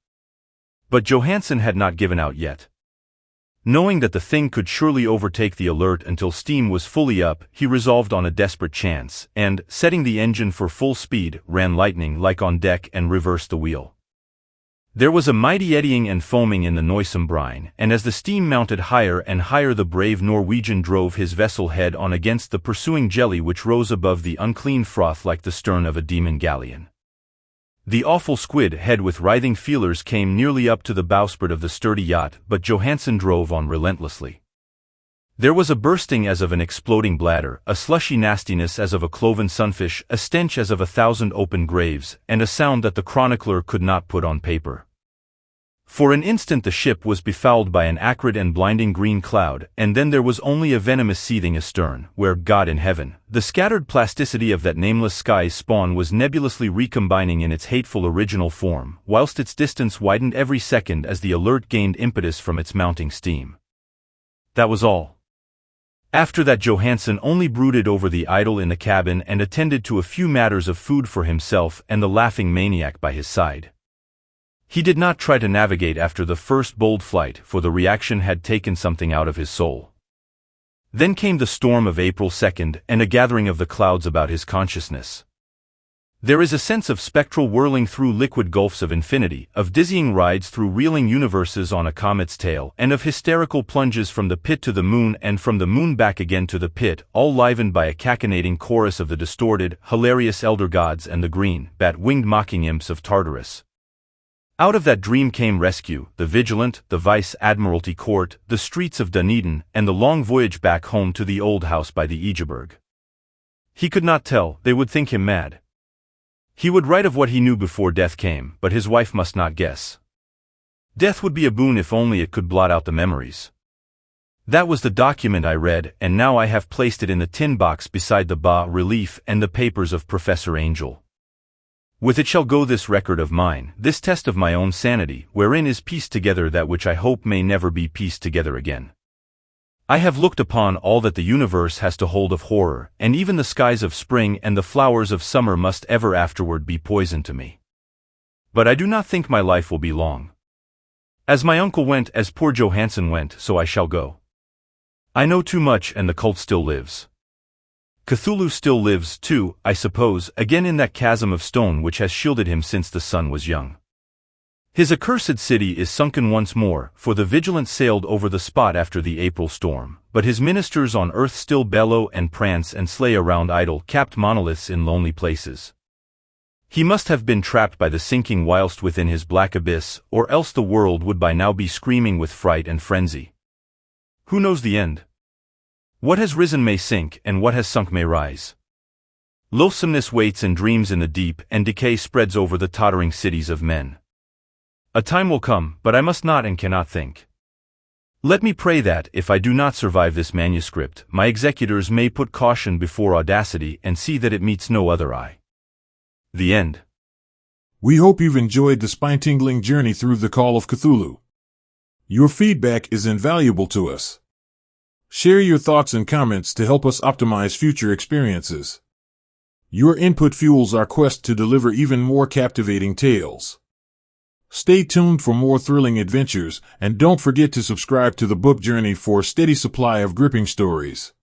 But Johansen had not given out yet. Knowing that the thing could surely overtake the alert until steam was fully up, he resolved on a desperate chance, and, setting the engine for full speed, ran lightning-like on deck and reversed the wheel. There was a mighty eddying and foaming in the noisome brine, and as the steam mounted higher and higher the brave Norwegian drove his vessel head on against the pursuing jelly which rose above the unclean froth like the stern of a demon galleon. The awful squid head with writhing feelers came nearly up to the bowsprit of the sturdy yacht, but Johansen drove on relentlessly. There was a bursting as of an exploding bladder, a slushy nastiness as of a cloven sunfish, a stench as of 1,000 open graves, and a sound that the chronicler could not put on paper. For an instant the ship was befouled by an acrid and blinding green cloud, and then there was only a venomous seething astern, where, God in heaven, the scattered plasticity of that nameless sky's spawn was nebulously recombining in its hateful original form, whilst its distance widened every second as the alert gained impetus from its mounting steam. That was all. After that Johansen only brooded over the idol in the cabin and attended to a few matters of food for himself and the laughing maniac by his side. He did not try to navigate after the first bold flight, for the reaction had taken something out of his soul. Then came the storm of April 2nd and a gathering of the clouds about his consciousness. There is a sense of spectral whirling through liquid gulfs of infinity, of dizzying rides through reeling universes on a comet's tail, and of hysterical plunges from the pit to the moon and from the moon back again to the pit, all livened by a cachinnating chorus of the distorted, hilarious elder gods and the green, bat-winged mocking imps of Tartarus. Out of that dream came rescue, the Vigilant, the Vice-Admiralty Court, the streets of Dunedin, and the long voyage back home to the old house by the Egeberg. He could not tell, they would think him mad. He would write of what he knew before death came, but his wife must not guess. Death would be a boon if only it could blot out the memories. That was the document I read, and now I have placed it in the tin box beside the bas-relief and the papers of Professor Angel. With it shall go this record of mine, this test of my own sanity, wherein is pieced together that which I hope may never be pieced together again. I have looked upon all that the universe has to hold of horror, and even the skies of spring and the flowers of summer must ever afterward be poison to me. But I do not think my life will be long. As my uncle went, as poor Johansen went, so I shall go. I know too much, and the cult still lives. Cthulhu still lives, too, I suppose, again in that chasm of stone which has shielded him since the sun was young. His accursed city is sunken once more, for the Vigilant sailed over the spot after the April storm, but his ministers on earth still bellow and prance and slay around idol-capped monoliths in lonely places. He must have been trapped by the sinking whilst within his black abyss, or else the world would by now be screaming with fright and frenzy. Who knows the end? What has risen may sink, and what has sunk may rise. Loathsomeness waits and dreams in the deep, and decay spreads over the tottering cities of men. A time will come, but I must not and cannot think. Let me pray that, if I do not survive this manuscript, my executors may put caution before audacity and see that it meets no other eye. The end. We hope you've enjoyed the spine-tingling journey through the Call of Cthulhu. Your feedback is invaluable to us. Share your thoughts and comments to help us optimize future experiences. Your input fuels our quest to deliver even more captivating tales. Stay tuned for more thrilling adventures, and don't forget to subscribe to the book journey for a steady supply of gripping stories.